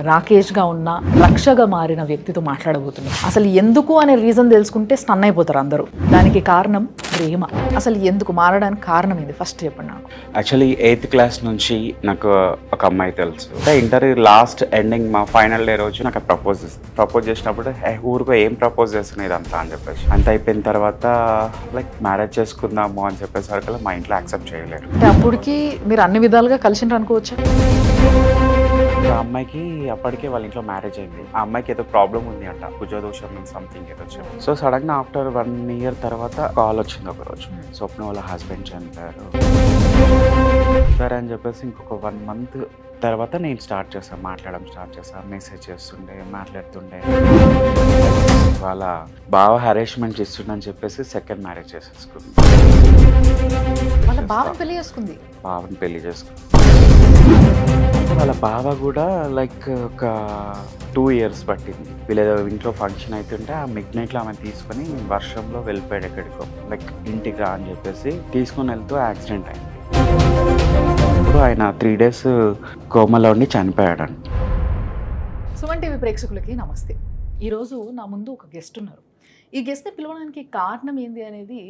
రాకేష్గా ఉన్న రక్షగా మారిన వ్యక్తితో మాట్లాడబోతున్నాం. అసలు ఎందుకు అనే రీజన్ తెలుసుకుంటే స్టన్ అయిపోతారు అందరూ. దానికి కారణం ప్రేమ. అసలు ఎందుకు మారడానికి కారణం ఏంది ఫస్ట్ చెప్పండి నాకు. యాక్చువల్లీ 8th క్లాస్ నుంచి నాకు ఒక అమ్మాయి తెలుసు. ఇంటర్ లాస్ట్ ఎండింగ్ మా ఫైనల్ డే రోజు నాకు ప్రపోజ్ చేసినప్పుడు ఊరికో ఏం ప్రపోజ్ చేస్తున్నాయి ఇదంతా అని చెప్పేసి అంత అయిపోయిన తర్వాత లైక్ మ్యారేజ్ చేసుకుందాము అని చెప్పేసరికి మా ఇంట్లో యాక్సెప్ట్ చేయలేరు. అంటే అప్పటికి మీరు అన్ని విధాలుగా కలిసి అనుకోవచ్చు. ఆ అమ్మాయికి అప్పటికే వాళ్ళ ఇంట్లో మ్యారేజ్ అయింది. ఆ అమ్మాయికి ఏదో ప్రాబ్లం ఉంది అంట, కుజదోషం సంథింగ్ ఏదో వచ్చింది. సో సడన్ గా ఆఫ్టర్ 1 year తర్వాత కాల్ వచ్చింది ఒక రోజు, స్వప్న వాళ్ళ హస్బెండ్ చనిపోయారు సరే అని చెప్పేసి ఇంకొక 1 month తర్వాత నేను మాట్లాడడం స్టార్ట్ చేశాను. మెసేజ్ చేస్తుండే, మాట్లాడుతుండే. వాళ్ళ బావ హరాస్మెంట్ చేస్తుండని చెప్పేసి సెకండ్ మ్యారేజ్ చేసేసుకుంది. వాళ్ళ బావని పెళ్లి చేసుకుంది. బావని పెళ్లి చేసుకుంది. వాళ్ళ బావ కూడా లైక్ ఒక 2 years పట్టింది. వీళ్ళేదో ఇంట్లో ఫంక్షన్ అవుతుంటే ఆ మిడ్ నైట్లో ఆమె తీసుకొని వర్షంలో వెళ్ళిపోయాడు ఎక్కడికో, లైక్ ఇంటికి రా అని చెప్పేసి తీసుకొని వెళ్తూ యాక్సిడెంట్ అయింది. ఇప్పుడు ఆయన 3 days కోమలో ఉండి చనిపోయాడంట. సుమన్ టీవీ ప్రేక్షకులకి నమస్తే. ఈరోజు నా ముందు ఒక గెస్ట్ ఉన్నారు. ఈ గెస్ట్ని పిలవడానికి కారణం ఏంది అనేది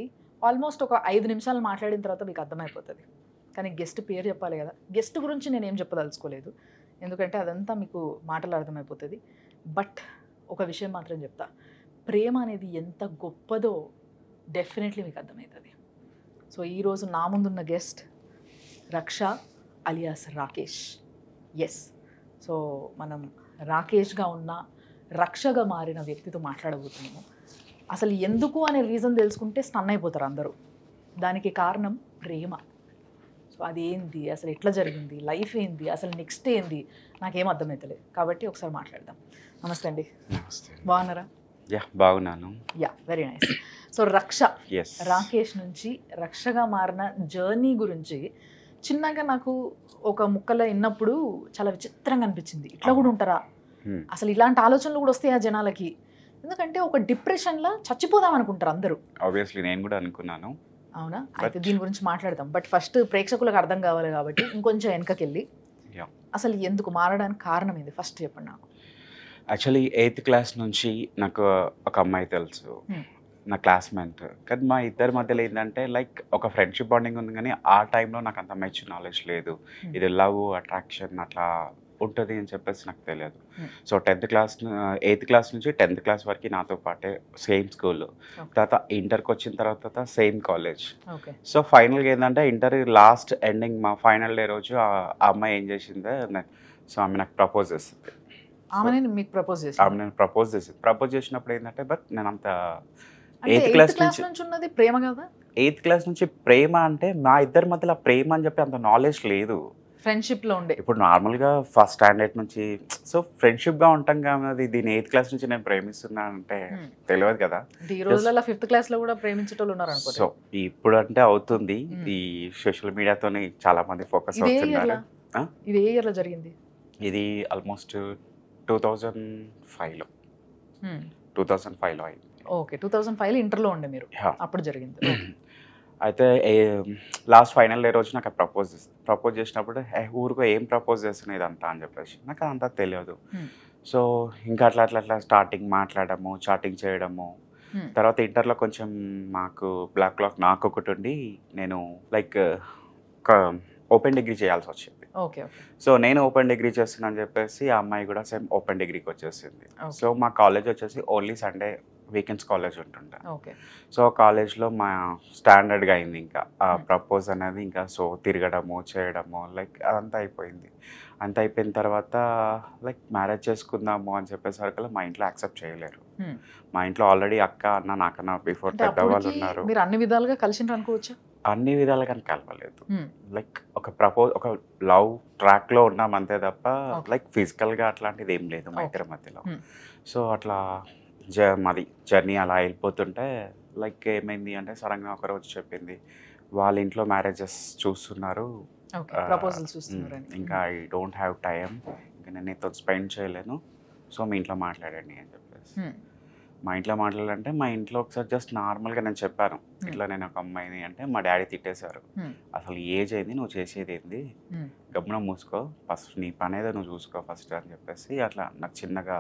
ఆల్మోస్ట్ ఒక 5 నిమిషాలు మాట్లాడిన తర్వాత మీకు అర్థమైపోతుంది. కానీ గెస్ట్ పేరు చెప్పాలి కదా. గెస్ట్ గురించి నేనేం చెప్పదలుచుకోలేదు, ఎందుకంటే అదంతా మీకు మాటలు అర్థమైపోతుంది. బట్ ఒక విషయం మాత్రం చెప్తా, ప్రేమ అనేది ఎంత గొప్పదో డెఫినెట్లీ మీకు అర్థమవుతుంది. సో ఈరోజు నా ముందున్న గెస్ట్ రక్ష అలియాస్ రాకేష్. ఎస్, సో మనం రాకేష్గా ఉన్న రక్షగా మారిన వ్యక్తితో మాట్లాడబోతున్నాము. అసలు ఎందుకు అనే రీజన్ తెలుసుకుంటే స్టన్ అయిపోతారు అందరూ. దానికి కారణం ప్రేమ. సో అదేంది, అసలు ఎట్లా జరిగింది, లైఫ్ ఏంది, అసలు నెక్స్ట్ ఏంది, నాకేం అర్థమవుతలేదు. కాబట్టి ఒకసారి మాట్లాడదాం. నమస్తే అండి. బాగున్నారా? బాగున్నాను. Very nice. సో రక్ష, రాకేష్ నుంచి రక్షగా మారిన జర్నీ గురించి చిన్నగా నాకు ఒక ముక్కలో విన్నప్పుడు చాలా విచిత్రంగా అనిపించింది. ఇట్లా కూడా ఉంటారా, అసలు ఇలాంటి ఆలోచనలు కూడా వస్తాయి ఆ జనాలకి? ఎందుకంటే ఒక డిప్రెషన్లో చచ్చిపోదాం అనుకుంటారు అందరూ. ఆబ్వియస్లీ నేను కూడా అనుకున్నాను. అవునా? అయితే దీని గురించి మాట్లాడదాం. బట్ ఫస్ట్ ప్రేక్షకులకు అర్థం కావాలి కాబట్టి ఇంకొంచెం వెనకకెళ్ళి అసలు ఎందుకు మారడానికి కారణం ఏంది ఫస్ట్ చెప్పండి నాకు. యాక్చువల్లీ 8th క్లాస్ నుంచి నాకు ఒక అమ్మాయి తెలుసు, నా క్లాస్మేట్. కానీ మా ఇద్దరి మధ్యలో ఏంటంటే లైక్ ఒక ఫ్రెండ్షిప్ బాండింగ్ ఉంది, కానీ ఆ టైంలో నాకు అంత మెచ్యూర్ నాలెడ్జ్ లేదు. ఇది లవ్, అట్రాక్షన్ అట్లా ఉంటుంది అని చెప్పేసి నాకు తెలియదు. సో 8th క్లాస్ నుంచి 10th క్లాస్ వరకు నాతో పాటే సేమ్ స్కూల్, తర్వాత ఇంటర్కి వచ్చిన తర్వాత సేమ్ కాలేజ్. సో ఫైనల్గా ఏంటంటే ఇంటర్ లాస్ట్ ఎండింగ్ మా ఫైనల్ డే రోజు ఆ అమ్మాయి ఏం చేసిందే, సో ఆమె నాకు ప్రపోజ్ చేసింది. ఆమె నేను ప్రపోజ్ చేసింది. ప్రపోజ్ చేసినప్పుడు ఏంటంటే బట్ నేను అంత 8th క్లాస్ నుంచి ఉన్నది ప్రేమ కదా. 8th క్లాస్ నుంచి ప్రేమ అంటే మా ఇద్దరి మధ్యలో ప్రేమ అని చెప్పి అంత నాలెడ్జ్ లేదు. ఫ్రెండ్షిప్ లో ఉండే. ఇప్పుడు నార్మల్గా ఫస్ట్ స్టాండర్డ్ నుంచి సో ఫ్రెండ్షిప్ గా ఉంటాం కానీ దీన్ని 8th క్లాస్ నుంచి నేను ప్రేమిస్తున్నా అంటే తెలియదు కదా. ఈ రోజులలో 5th క్లాస్ లో కూడా ప్రేమించేటోళ్ళు ఉన్నారు అనుకో. సో ఇప్పుడు అంటే అవుతుంది, ఈ సోషల్ మీడియాతోనే చాలా మంది ఫోకస్ అవుతున్నారు. ఇది ఏ ఇయర్ లో జరిగింది? ఇది ఆల్మోస్ట్ 2005లో అయింది. ఓకే, 2005లో ఇంటర్లో ఉండే మీరు, అప్పుడు జరిగింది. అయితే లాస్ట్ ఫైనల్ డే రోజు నాకు ప్రపోజ్ చేసినప్పుడు ఊరికో ఏం ప్రపోజ్ చేస్తున్నాయి ఇదంతా అని చెప్పేసి నాకు అదంతా తెలియదు. సో ఇంకా అట్లా స్టార్టింగ్ మాట్లాడము, చాటింగ్ చేయడము. తర్వాత ఇంటర్లో కొంచెం మాకు బ్లాక్ క్లాక్ నాకు ఒకటి ఉండి నేను లైక్ ఓపెన్ డిగ్రీ చేయాల్సి వచ్చింది. సో నేను ఓపెన్ డిగ్రీ చేస్తున్నాను చెప్పేసి ఆ అమ్మాయి కూడా సేమ్ ఓపెన్ డిగ్రీకి వచ్చేసింది. సో మా కాలేజ్ వచ్చేసి ఓన్లీ సండే వీకెండ్స్ కాలేజ్ ఉంటుండే. సో కాలేజ్లో మా స్టాండర్డ్గా అయింది ఇంకా ఆ ప్రపోజ్ అనేది. ఇంకా సో తిరగడము, చేయడము, లైక్ అదంతా అయిపోయింది. అంత అయిపోయిన తర్వాత లైక్ మ్యారేజ్ చేసుకుందాము అని చెప్పేసరికి మా ఇంట్లో యాక్సెప్ట్ చేయలేరు. మా ఇంట్లో ఆల్రెడీ అక్క, అన్న నాకన్నా బిఫోర్ పెద్దవాళ్ళు ఉన్నారు. మీరు అన్ని విధాలుగా కలిసి అనుకోవచ్చు? అన్ని విధాలుగా కలవలేదు. లైక్ ఒక లవ్ ట్రాక్లో ఉన్నాం అంతే తప్ప లైక్ ఫిజికల్గా అట్లాంటిది ఏం లేదు మా ఇద్దరి మధ్యలో. సో అట్లా మాది జర్నీ అలా వెళ్ళిపోతుంటే లైక్ ఏమైంది అంటే సడన్గా ఒకరోజు చెప్పింది వాళ్ళ ఇంట్లో మ్యారేజెస్ చూస్తున్నారు, ఇంకా ఐ డోంట్ హ్యావ్ టైం, ఇంకా నేను నీతో స్పెండ్ చేయలేను, సో మీ ఇంట్లో మాట్లాడండి అని చెప్పేసి. మా ఇంట్లో మాట్లాడాలంటే మా ఇంట్లో ఒకసారి జస్ట్ నార్మల్గా నేను చెప్పాను ఇట్లా నేను ఒక అమ్మాయిని అంటే మా డాడీ తిట్టేశారు. అసలు ఏజ్ అయింది, నువ్వు చేసేది ఏంది, గమ్మున మూసుకో, ఫస్ట్ నీ పని ఏదో నువ్వు చూసుకో ఫస్ట్ అని చెప్పేసి అట్లా నాకు చిన్నగా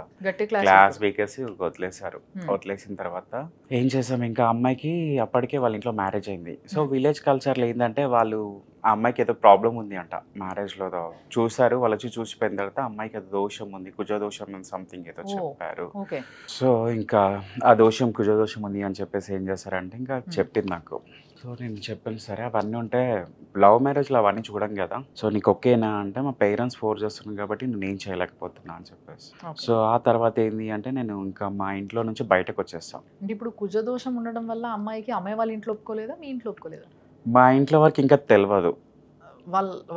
క్లాస్ వీకేసి వదిలేశారు. వదిలేసిన తర్వాత ఏం చేసాం, ఇంకా అమ్మాయికి అప్పటికే వాళ్ళ ఇంట్లో మ్యారేజ్ అయింది. సో విలేజ్ కల్చర్లో ఏంటంటే వాళ్ళు ఆ అమ్మాయికి ఏదో ప్రాబ్లం ఉంది అంట మ్యారేజ్లో, చూసారు వాళ్ళు వచ్చి చూసిపోయిన తర్వాత అమ్మాయికి ఏదో దోషం ఉంది, కుజ దోషం అని సంథింగ్ ఏదో చెప్పారు. సో ఇంకా ఆ దోషం కుజ దోషం ఉంది అని చెప్పేసి ఏం చేశారంటే ఇంకా చెప్పింది నాకు. సో నేను చెప్పాను సరే అవన్నీ ఉంటే లవ్ మ్యారేజ్లో అవన్నీ చూడం కదా, సో నీకు ఓకేనా అంటే మా పేరెంట్స్ ఫోర్స్ చేస్తున్నాను కాబట్టి నేను చేయలేకపోతున్నా అని చెప్పేసి. సో ఆ తర్వాత ఏంది అంటే నేను ఇంకా మా ఇంట్లో నుంచి బయటకు వచ్చేస్తాను. ఇప్పుడు కుజ దోషం ఉండడం వల్ల అమ్మాయికి అమ్మాయి వాళ్ళ ఇంట్లో ఒప్పుకోలేదా, మీ ఇంట్లో ఒప్పుకోలేదా? మా ఇంట్లో వరకు ఇంకా తెలియదు,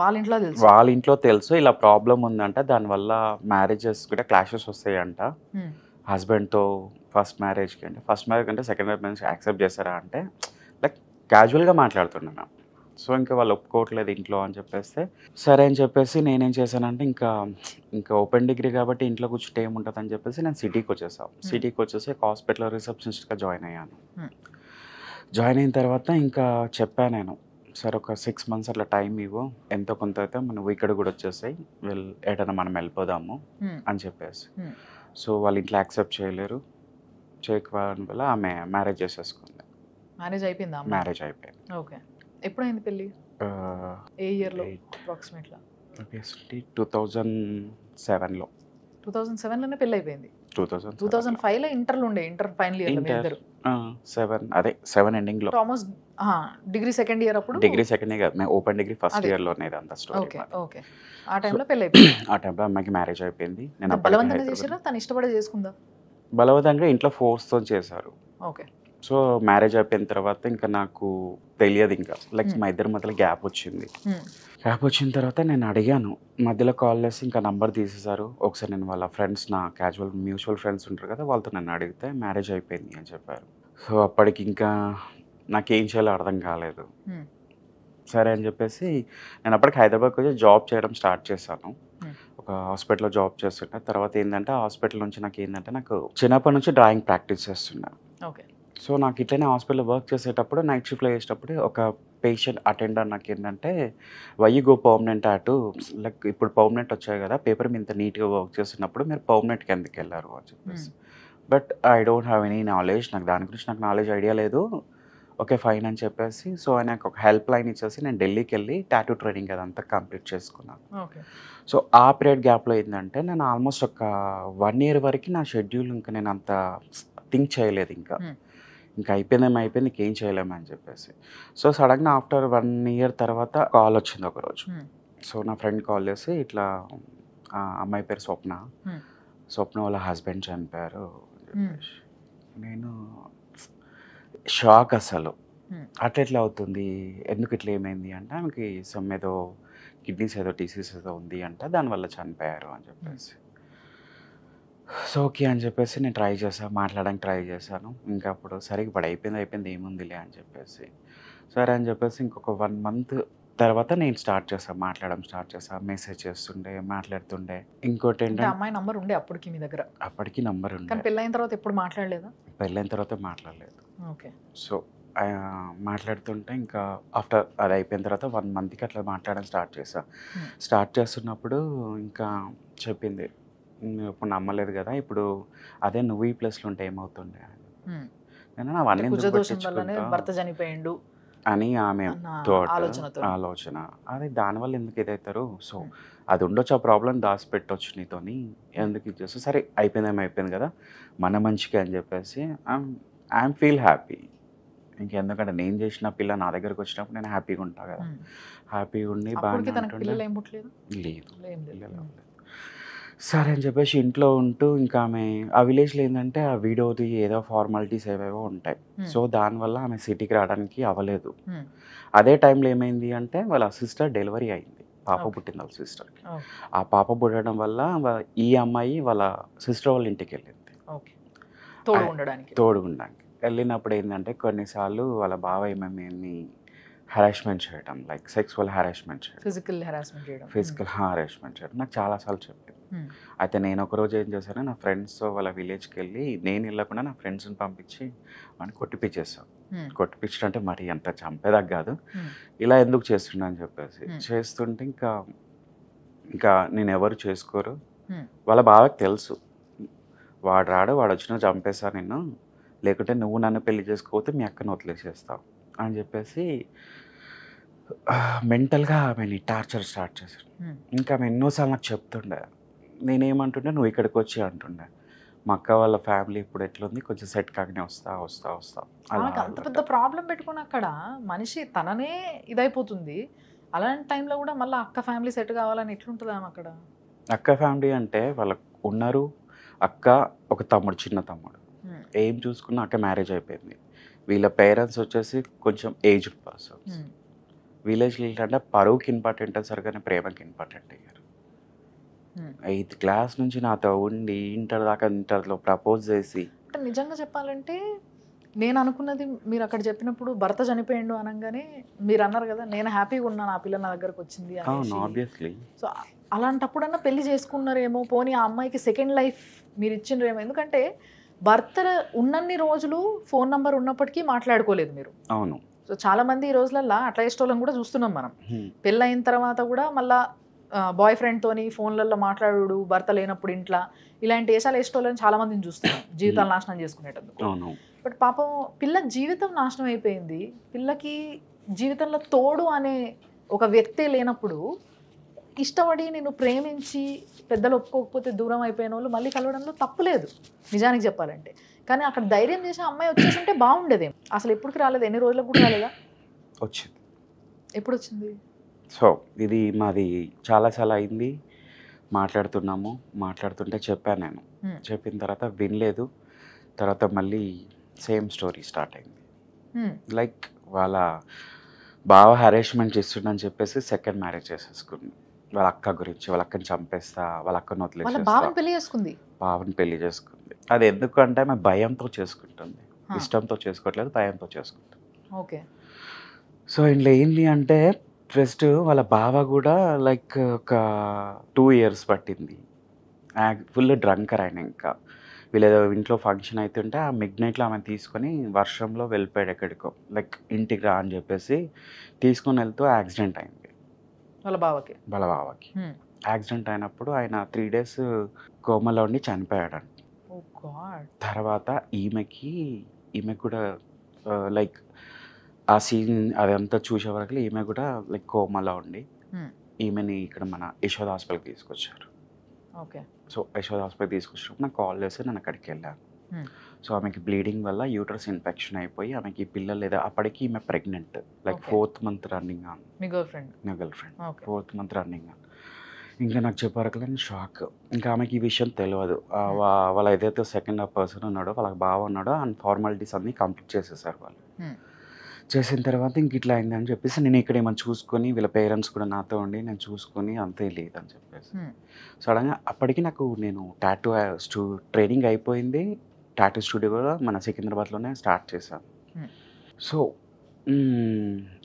వాళ్ళ ఇంట్లో తెలుసు ఇలా ప్రాబ్లం ఉందంట, దానివల్ల మ్యారేజెస్ కూడా క్లాషెస్ వస్తాయంట హస్బెండ్తో. ఫస్ట్ మ్యారేజ్కి అంటే ఫస్ట్ మ్యారేజ్ అంటే సెకండ్ మ్యారేజ్ యాక్సెప్ట్ చేస్తారా అంటే లైక్ క్యాజువల్గా మాట్లాడుతున్నాను. సో ఇంకా వాళ్ళు ఒప్పుకోవట్లేదు ఇంట్లో అని చెప్పేస్తే సరే అని చెప్పేసి నేనేం చేశానంటే ఇంకా ఓపెన్ డిగ్రీ కాబట్టి ఇంట్లో కూర్చుంటే ఏముంటుంది అని చెప్పేసి నేను సిటీకి వచ్చేసాను. సిటీకి వచ్చేసి ఒక హాస్పిటల్లో రిసెప్షనిస్ట్గా జాయిన్ అయ్యాను. జాయిన్ అయిన తర్వాత ఇంకా చెప్పాను నేను, సరే ఒక 6 months అట్లా టైం ఇవ్వు, ఎంతో కొంత అయితే మనం ఇక్కడ కూడా వచ్చేసాయి, ఏటన్నా మనం వెళ్ళిపోదాము అని చెప్పేసి. సో వాళ్ళ ఇంట్లో యాక్సెప్ట్ చేయలేరు, చేయకపోవడం వల్ల ఆమె మ్యారేజ్ చేసేసుకుంది. మ్యారేజ్ అయిపోయిందా? మ్యారేజ్ అయిపోయింది. ఓకే. ఎప్పుడైంది పెళ్ళి? ఏ ఇయర్లో అప్రాక్సిమేట్లీ? 2007లో. 2007లోనే పెళ్ళి అయిపోయింది. 2005లో ఇంటర్లో ఉండే, ఇంటర్ ఫైనల్ ఇయర్ మీ ఇద్దరు. 7 ఎండింగ్లో ఆల్మోస్ట్ డిగ్రీ సెకండ్ ఇయర్ అప్పుడు. డిగ్రీ సెకండ్ ఇయర్ కాదు, మేము ఓపెన్ డిగ్రీ ఫస్ట్ ఇయర్లోనే ఇదంతా స్టోరీ. ఓకే. ఆ టైంలో పెళ్ళి అయిపోయింది. ఆ టైంలో అమ్మాయికి మ్యారేజ్ అయిపోయింది. నేను బలవంతంగా చేసారా, తను ఇష్టపడే చేసుకుందా? బలవంతంగా ఇంట్లో ఫోర్స్తో చేశారు. ఓకే. సో మ్యారేజ్ అయిపోయిన తర్వాత ఇంకా నాకు తెలియదు, ఇంకా లైక్ మా ఇద్దరి మధ్యలో గ్యాప్ వచ్చింది. గ్యాప్ వచ్చిన తర్వాత నేను అడిగాను, మధ్యలో కాల్ చేసి ఇంకా నంబర్ తీసేశారు. ఒకసారి నేను వాళ్ళ ఫ్రెండ్స్, నా క్యాజువల్ మ్యూచువల్ ఫ్రెండ్స్ ఉంటారు కదా, వాళ్ళతో నన్ను అడిగితే మ్యారేజ్ అయిపోయింది అని చెప్పారు. సో అప్పటికి ఇంకా నాకేం చేయాలో అర్థం కాలేదు. సరే అని చెప్పేసి నేను అప్పటికి హైదరాబాద్కి వచ్చి జాబ్ చేయడం స్టార్ట్ చేశాను. ఒక హాస్పిటల్లో జాబ్ చేస్తుంటే తర్వాత ఏంటంటే ఆ హాస్పిటల్ నుంచి నాకు చిన్నప్పటి నుంచి డ్రాయింగ్ ప్రాక్టీస్ చేస్తున్నాను. ఓకే. సో నాకు ఇట్లనే హాస్పిటల్లో వర్క్ చేసేటప్పుడు నైట్ షిఫ్ట్లో చేసేటప్పుడు ఒక పేషెంట్ అటెండర్ నాకు ఏంటంటే వై యు గో పర్మనెంట్ అటు, లైక్ ఇప్పుడు పర్మనెంట్ వచ్చాయి కదా, పేపర్ మీద ఇంత నీట్గా వర్క్ చేస్తున్నప్పుడు మీరు పర్మనెంట్కి ఎందుకు వెళ్ళారు అని చెప్పేసి. But I don't have any knowledge, నాకు దాని గురించి నాకు నాలెడ్జ్ ఐడియా లేదు. ఓకే ఫైన్ అని చెప్పేసి సో నాకు ఒక హెల్ప్ లైన్ ఇచ్చేసి నేను ఢిల్లీకి వెళ్ళి టాటూ ట్రైనింగ్ అదంతా కంప్లీట్ చేసుకున్నాను. సో ఆ పీరియడ్ గ్యాప్లో ఏంటంటే నేను ఆల్మోస్ట్ ఒక 1 year వరకు నా షెడ్యూల్ ఇంకా నేను అంత థింక్ చేయలేదు. ఇంకా అయిపోయింది, ఇంకేం చేయలేమని చెప్పేసి. సో సడన్గా ఆఫ్టర్ 1 year తర్వాత కాల్ వచ్చింది ఒకరోజు. సో నా ఫ్రెండ్ కాల్ చేసి ఇట్లా అమ్మాయి పేరు స్వప్న వాళ్ళ హస్బెండ్ చనిపోయారు అని చెప్పేసి. నేను షాక్ అసలు, అట్లా అవుతుంది, ఎందుకు ఇట్లా ఏమైంది అంటే ఆమెకి సమ్ ఏదో కిడ్నీస్ ఏదో డిసీజ్ ఏదో ఉంది అంట, దానివల్ల చనిపోయారు అని చెప్పేసి. సో ఓకే అని చెప్పేసి నేను మాట్లాడడానికి ట్రై చేశాను. ఇంకా అప్పుడు సరే ఇప్పుడు అయిపోయింది ఏముందిలే అని చెప్పేసి సరే అని చెప్పేసి ఇంకొక 1 month తర్వాత నేను మాట్లాడడం స్టార్ట్ చేశాను. మెసేజ్ చేస్తుండే, మాట్లాడుతుండే. ఇంకోటి ఏంటంటే అమ్మాయి నంబర్ ఉండే అప్పటికి మీ దగ్గర? అప్పటికి నంబర్ ఉండే. పెళ్ళైన తర్వాత ఎప్పుడు మాట్లాడలేదా? పెళ్ళైన తర్వాత మాట్లాడలేదు. ఓకే. సో మాట్లాడుతుంటే ఇంకా ఆఫ్టర్ అది అయిపోయిన తర్వాత 1 monthకి అట్లా మాట్లాడడం స్టార్ట్ చేస్తున్నప్పుడు ఇంకా చెప్పింది, ఇప్పుడు నమ్మలేదు కదా, ఇప్పుడు అదే నువ్వు ఈ ప్లేస్లో ఉంటే ఏమవుతుండే అని. నేను అవన్నీ భర్త చనిపోయిండు అని ఆమె ఆలోచన, అదే దానివల్ల ఎందుకు ఇదవుతారు, సో అది ఉండొచ్చు, ఆ ప్రాబ్లం దాచిపెట్టవచ్చు నీతోని, ఎందుకు ఇది చేస్తా, సరే అయిపోయింది కదా మన మంచిగా అని చెప్పేసి ఐఎమ్ ఫీల్ హ్యాపీ. ఇంకెందుకంటే నేను చేసిన పిల్ల నా దగ్గరకు వచ్చినప్పుడు నేను హ్యాపీగా ఉంటాను కదా, హ్యాపీగా ఉండి బాగా లేదు. సరే అని చెప్పేసి ఇంట్లో ఉంటూ ఇంకా ఆమె ఆ విలేజ్లో ఏంటంటే ఆ వీడియోది ఏదో ఫార్మాలిటీస్ ఏవేవో ఉంటాయి. సో దానివల్ల ఆమె సిటీకి రావడానికి అవ్వలేదు. అదే టైంలో ఏమైంది అంటే వాళ్ళ సిస్టర్ డెలివరీ అయింది, పాప పుట్టింది వాళ్ళ సిస్టర్కి. ఆ పాప పుట్టడం వల్ల ఈ అమ్మాయి వాళ్ళ సిస్టర్ వాళ్ళ ఇంటికి వెళ్ళింది తోడు ఉండడానికి. వెళ్ళినప్పుడు ఏంటంటే కొన్నిసార్లు వాళ్ళ బావ ఏమేమి హరాస్మెంట్ చేయడం, లైక్ సెక్సువల్ హరాస్మెంట్ చేయడం, ఫిజికల్ హెరాస్మెంట్ చేయడం. ఫిజికల్ హరాస్మెంట్ చేయడం నాకు చాలాసార్లు చెప్పింది. అయితే నేను ఒకరోజు ఏం చేశాను, నా ఫ్రెండ్స్ వాళ్ళ విలేజ్కి వెళ్ళి నేను వెళ్ళకుండా నా ఫ్రెండ్స్ని పంపించి వాడిని కొట్టిపించేస్తాను. కొట్టిపించడం అంటే మరి అంత చంపేదాకా కాదు, ఇలా ఎందుకు చేస్తున్నా అని చెప్పేసి చేస్తుంటే ఇంకా నేను ఎవరు చేసుకోరు, వాళ్ళ బాగా తెలుసు వాడు రాడు, వాడు వచ్చినా చంపేస్తా నిన్ను, లేకుంటే నువ్వు నన్ను పెళ్లి చేసుకోకపోతే మీ అక్కను వదిలేసేస్తావు అని చెప్పేసి మెంటల్గా ఆమెని టార్చర్ స్టార్ట్ చేశాడు. ఇంకా ఆమె ఎన్నోసార్లు నాకు చెప్తుండే, నేనేమంటుండే నువ్వు ఇక్కడికి వచ్చి అంటుండే మా అక్క వాళ్ళ ఫ్యామిలీ ఇప్పుడు ఎట్లుంది, కొంచెం సెట్ కాకనే వస్తా అలా. అంత పెద్ద ప్రాబ్లం పెట్టుకుని అక్కడ మనిషి తననే ఇదైపోతుంది, అలాంటి టైంలో కూడా మళ్ళీ అక్క ఫ్యామిలీ సెట్ కావాలని ఎట్లుంటుంది ఆమె అక్కడ? అక్క ఫ్యామిలీ అంటే వాళ్ళకు ఉన్నారు, అక్క ఒక తమ్ముడు, చిన్న తమ్ముడు, ఏం చూసుకున్నా అక్క మ్యారేజ్ అయిపోయింది. వీళ్ళ పేరెంట్స్ వచ్చేసి కొంచెం ఏజ్డ్ పర్సన్స్. విలేజ్లో ఏంటంటే పరువుకి ఇంపార్టెంట్ సరిగానే ప్రేమకి ఇంపార్టెంట్ అయ్యారు. 8th క్లాస్ నుంచి నాతో ఉండి ఇంటర్లో ప్రపోజ్ చేసి. అంటే నిజంగా చెప్పాలంటే నేను అనుకున్నది మీరు అక్కడ చెప్పినప్పుడు భర్త చనిపోయిండు అనగానే మీరు అన్నారు కదా నేను హ్యాపీగా ఉన్నాను ఆ పిల్ల నా దగ్గరకు వచ్చింది ఆబ్వియస్లీ. సో అలాంటప్పుడన్నా పెళ్లి చేసుకున్నారేమో, పోనీ ఆ అమ్మాయికి సెకండ్ లైఫ్ మీరు ఇచ్చిండ్రేమో. ఎందుకంటే భర్త ఉన్నన్ని రోజులు ఫోన్ నంబర్ ఉన్నప్పటికీ మాట్లాడుకోలేదు మీరు. అవును. సో చాలా మంది ఈ రోజులల్లో అట్లా ఇష్టోళ్ళని కూడా చూస్తున్నాం మనం. పెళ్ళైన తర్వాత కూడా మళ్ళా బాయ్ ఫ్రెండ్తోని ఫోన్లలో మాట్లాడు, భర్త లేనప్పుడు ఇంట్లో, ఇలాంటి దేశాలు ఇష్టోళ్ళని చాలా మందిని చూస్తున్నాం జీవితాలు నాశనం చేసుకునేటందుకు. బట్ పాపం పిల్ల జీవితం నాశనం అయిపోయింది, పిల్లకి జీవితంలో తోడు అనే ఒక వ్యక్తే లేనప్పుడు ఇష్టపడి నేను ప్రేమించి పెద్దలు ఒప్పుకోకపోతే దూరం అయిపోయిన వాళ్ళు మళ్ళీ కలవడంలో తప్పులేదు నిజానికి చెప్పాలంటే. కానీ అక్కడ ధైర్యం చేసి అమ్మాయి వచ్చేసింటే బాగుండేదేం. అసలు ఎప్పటికి రాలేదు, ఎన్ని రోజులకు కూడా రాలేదా? వచ్చింది. ఎప్పుడు వచ్చింది? సో ఇది మాది చాలా అయింది, మాట్లాడుతుంటే చెప్పాను నేను. చెప్పిన తర్వాత వినలేదు, తర్వాత మళ్ళీ సేమ్ స్టోరీ స్టార్ట్ అయింది. లైక్ వాళ్ళ బావ హరాస్మెంట్ చేస్తుండని చెప్పేసి సెకండ్ మ్యారేజ్ చేసేసుకుంది. వాళ్ళ అక్క గురించి, వాళ్ళ అక్కని చంపేస్తా, వాళ్ళ అక్కను వదిలేస్తా, బావని పెళ్లి చేసుకుంది. అది ఎందుకంటే ఆమె భయంతో చేసుకుంటుంది, ఇష్టంతో చేసుకోవట్లేదు, భయంతో చేసుకుంటుంది. ఓకే. సో ఇంట్లో ఏంటి అంటే ఫస్ట్ వాళ్ళ బావ కూడా లైక్ ఒక 2 years పట్టింది. ఫుల్ డ్రంకర్ ఆయన. ఇంకా వీళ్ళేదో ఇంట్లో ఫంక్షన్ అవుతుంటే ఆ మిడ్నైట్లో ఆమె తీసుకొని వర్షంలో వెళ్ళిపోయాడు ఎక్కడికో, లైక్ ఇంటికి రా అని చెప్పేసి తీసుకొని వెళ్తూ యాక్సిడెంట్ అయింది వాళ్ళ బావకి. యాక్సిడెంట్ అయినప్పుడు ఆయన 3 days కోమలో ఉండి చనిపోయాడంట. తర్వాత ఈమెకి కూడా లైక్ ఆ సీన్ అదంతా చూసే వరకు ఈమె కూడా లైక్ కోమలో ఉండి ఈమెని ఇక్కడ మన యశోద హాస్పిటల్కి తీసుకొచ్చారు. ఓకే. సో యశోద హాస్పిటల్ తీసుకొచ్చినప్పుడు నాకు కాల్ చేస్తే నేను అక్కడికి వెళ్ళాను. సో ఆమెకి బ్లీడింగ్ వల్ల యూట్రస్ ఇన్ఫెక్షన్ అయిపోయి ఆమెకి పిల్లలు లేదా అప్పటికి ఈమె pregnant, like 4th month running on. నా girl friend 4th month running on. ఇంకా నాకు చెప్పారు నేను షాక్. ఇంకా ఆమెకి ఈ విషయం తెలియదు. వాళ్ళ ఏదైతే సెకండ్ పర్సన్ ఉన్నాడో వాళ్ళకి బావ ఉన్నాడో అండ్ ఫార్మాలిటీస్ అన్నీ కంప్లీట్ చేసేసారు వాళ్ళు. చేసిన తర్వాత ఇంక ఇట్లా అయిందని చెప్పేసి నేను ఇక్కడ ఏమైనా చూసుకొని వీళ్ళ పేరెంట్స్ కూడా నాతో ఉండి నేను చూసుకొని అంతే లేదని చెప్పేసి సడన్గా అప్పటికి నేను టాటూ ట్రైనింగ్ అయిపోయింది. టాటూ స్టూడియో కూడా మన సికింద్రాబాద్లోనే స్టార్ట్ చేశాను. సో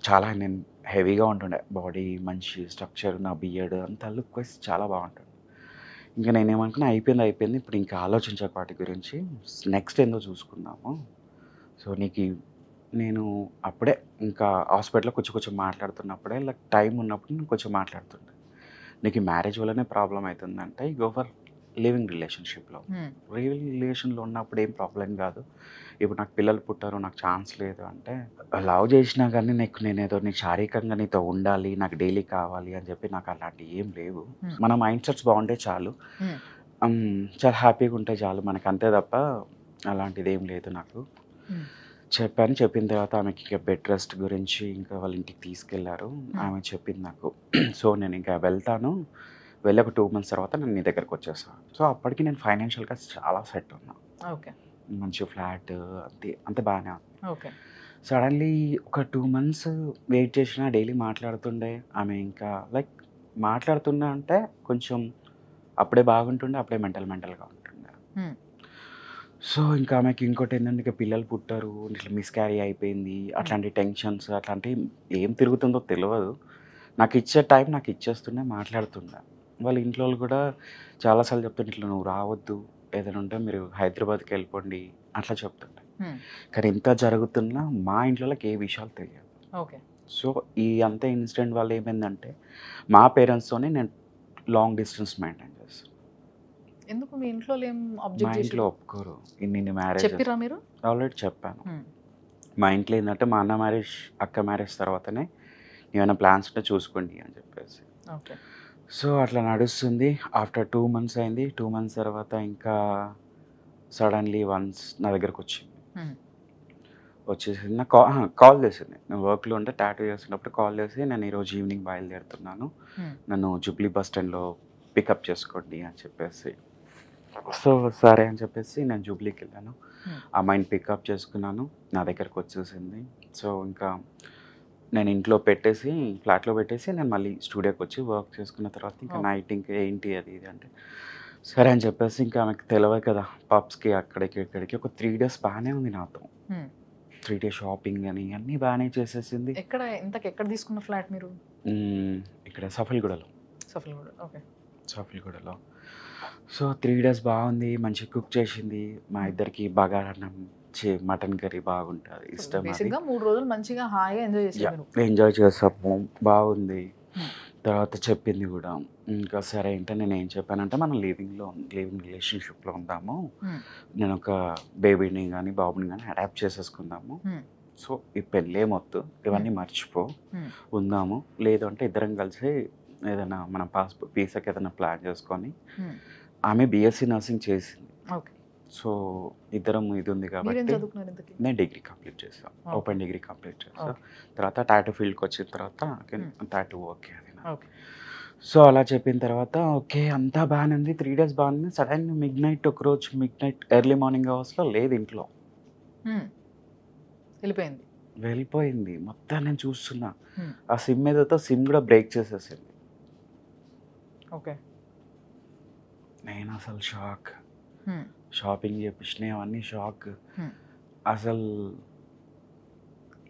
చాలా నేను హెవీగా ఉంటుండే, బాడీ మంచి స్ట్రక్చర్, నా బియర్డ్ అంతా లుక్ వైజ్ చాలా బాగుంటుంది. ఇంకా నేనేమనుకున్నా అయిపోయింది, ఇప్పుడు ఇంకా ఆలోచించే వాటి గురించి, నెక్స్ట్ ఏందో చూసుకుందాము. సో నేను అప్పుడే ఇంకా హాస్పిటల్లో కొంచెం మాట్లాడుతున్నప్పుడే లైక్ టైం ఉన్నప్పుడు నేను కొంచెం మాట్లాడుతుండే, నీకు మ్యారేజ్ వల్లనే ప్రాబ్లం అవుతుందంటే గో ఫర్ లివింగ్ రిలేషన్షిప్లో. రిలేషన్లో ఉన్నప్పుడు ఏం ప్రాబ్లం కాదు, ఇప్పుడు నాకు పిల్లలు పుట్టారు, నాకు ఛాన్స్ లేదు అంటే లవ్ చేసినా కానీ నేనేదో శారీరకంగా నీతో ఉండాలి, నాకు డైలీ కావాలి అని చెప్పి నాకు అలాంటివి ఏం లేవు. మన మైండ్ సెట్స్ బాగుంటే చాలు, చాలా హ్యాపీగా ఉంటే చాలు మనకు, అంతే తప్ప అలాంటిది ఏం లేదు నాకు. చెప్పిన తర్వాత ఆమెకి ఇంకా బెడ్ రెస్ట్ గురించి ఇంకా వాళ్ళ ఇంటికి తీసుకెళ్లారు. ఆమె చెప్పింది నాకు, సో నేను ఇంకా వెళ్తాను, వెళ్ళి ఒక 2 months తర్వాత నేను నీ దగ్గరకు వచ్చేస్తాను. సో అప్పటికి నేను ఫైనాన్షియల్గా చాలా సెట్ ఉన్నా. ఓకే. మంచి ఫ్లాట్ అంతే బాగానే ఉంది. ఓకే. సడన్లీ ఒక 2 months వెయిట్ చేసినా డైలీ మాట్లాడుతుండే ఆమె. ఇంకా లైక్ మాట్లాడుతున్నా అంటే కొంచెం అప్పుడే బాగుంటుండే, అప్పుడే మెంటల్గా ఉంటుండే. సో ఇంకా ఆమెకి ఇంకోటి ఏంటంటే ఇక పిల్లలు పుట్టారు, ఇట్లా మిస్‌క్యారీ అయిపోయింది. అట్లాంటి టెన్షన్స్ అట్లాంటివి ఏం తిరుగుతుందో తెలవదు. నాకు ఇచ్చే టైం నాకు ఇచ్చేస్తుండే, మాట్లాడుతుండే. వాళ్ళ ఇంట్లో వాళ్ళు కూడా చాలా సార్లు చెప్తుండే, "ఇట్లా నువ్వు రావద్దు. ఏదైనా ఉంటే మీరు హైదరాబాద్‌కి వెళ్ళిపోండి" అట్లా చెప్తుండే. కానీ ఇంత జరుగుతున్నా మా ఇంట్లో వాళ్ళకి ఏ విషయాలు తెలియదు. ఓకే. సో ఈ అంత ఇన్సిడెంట్ వల్ల ఏమైందంటే మా పేరెంట్స్‌తోనే నేను లాంగ్ డిస్టెన్స్ మెయింటైన్ చేస్తాను. ఎందుకు మీ ఇంట్లో ఏం మా అబ్జెక్ట్ ఇంట్లో చేసి ఒప్పుకోరు. ఇన్ని మ్యారేజెస్ చెప్పిరా మీరు? ఆల్రెడీ చెప్పాను. మా ఇంట్లో ఏంటంటే మా అన్న మ్యారేజ్, అక్క మ్యారేజ్ తర్వాతనే ఏమైనా ప్లాన్స్ ఉంటే చూసుకోండి అని చెప్పేసి. ఓకే. సో అట్లా నడుస్తుంది. ఆఫ్టర్ 2 మంత్స్ అయింది. 2 మంత్స్ తర్వాత ఇంకా సడన్లీ వన్స్ నా దగ్గరకు వచ్చింది. వచ్చేసింది. నాకు కాల్ చేసింది. నేను వర్క్లో ఉంటే టాటూ చేస్తున్నప్పుడు కాల్ చేసి, నేను ఈరోజు ఈవినింగ్ బయలుదేరుతున్నాను, నన్ను జూబ్లీ బస్ స్టాండ్లో పికప్ చేసుకోండి అని చెప్పేసి. సో సరే అని చెప్పేసి నేను జూబ్లీకి వెళ్ళాను. అమ్మాయిని పికప్ చేసుకున్నాను. నా దగ్గరకు వచ్చేసింది. సో ఇంకా నేను ఇంట్లో పెట్టేసి, ఫ్లాట్లో పెట్టేసి నేను మళ్ళీ స్టూడియోకి వచ్చి వర్క్ చేసుకున్న తర్వాత ఇంకా నైట్ ఇంకా ఏంటి అది ఇది అంటే సరే అని చెప్పేసి ఇంకా ఆమెకు తెలియదు కదా, పబ్స్కి అక్కడికి ఇక్కడికి ఒక 3 days బాగానే ఉంది నాతో. 3 days షాపింగ్ అని అన్నీ బాగానే చేసేసింది. ఎక్కడ తీసుకున్న ఫ్లాట్ మీరు? ఇక్కడ సఫల్గూడలో. ఓకే. సఫల్గూడలో. సో 3 days బాగుంది, మంచిగా కుక్ చేసింది. మా ఇద్దరికి బగారన్నం, మటన్ కర్రీ బాగుంటుంది, ఇష్టం. బేసిక్‌గా 3 రోజులు మంచిగా హాయిగా ఎంజాయ్ చేశారు మీరు. ఎంజాయ్ చేసాము, బాగుంది. తర్వాత చెప్పింది కూడా. ఇంకా సరే అంటే నేను ఏం చెప్పానంటే మనం లివింగ్ రిలేషన్షిప్లో ఉందాము, నేను ఒక బేబీని కానీ బాబుని కానీ అడాప్ట్ చేసేసుకుందాము. సో ఈ పెళ్ళే మొత్తం ఇవన్నీ మర్చిపో, ఉందాము. లేదు అంటే ఇద్దరం కలిసి ఏదైనా మన పాస్పోర్ట్ వీసాకి ఏదైనా ప్లాన్ చేసుకొని. ఆమె బీఎస్సీ నర్సింగ్ చేసింది. సో ఇద్దరం ఇది ఉంది కాబట్టి నేను డిగ్రీ కంప్లీట్ చేసాను, ఓపెన్ డిగ్రీ కంప్లీట్ చేసాను. తర్వాత టాటూ ఫీల్డ్కి వచ్చిన తర్వాత టాటూ ఓకే అది. సో అలా చెప్పిన తర్వాత ఓకే అంతా బాగానే ఉంది, 3 days బాగుంది. సడన్ ఒకరోజు ఎర్లీ మార్నింగ్ అవర్స్లో లేదు ఇంట్లో, వెళ్ళిపోయింది. మొత్తం నేను చూస్తున్నా. ఆ సిమ్ ఏదైతే సిమ్ కూడా బ్రేక్ చేసేసింది. ఓకే. నేను అసలు షాపింగ్ చేపించినాయి అవన్నీ షాక్. అసలు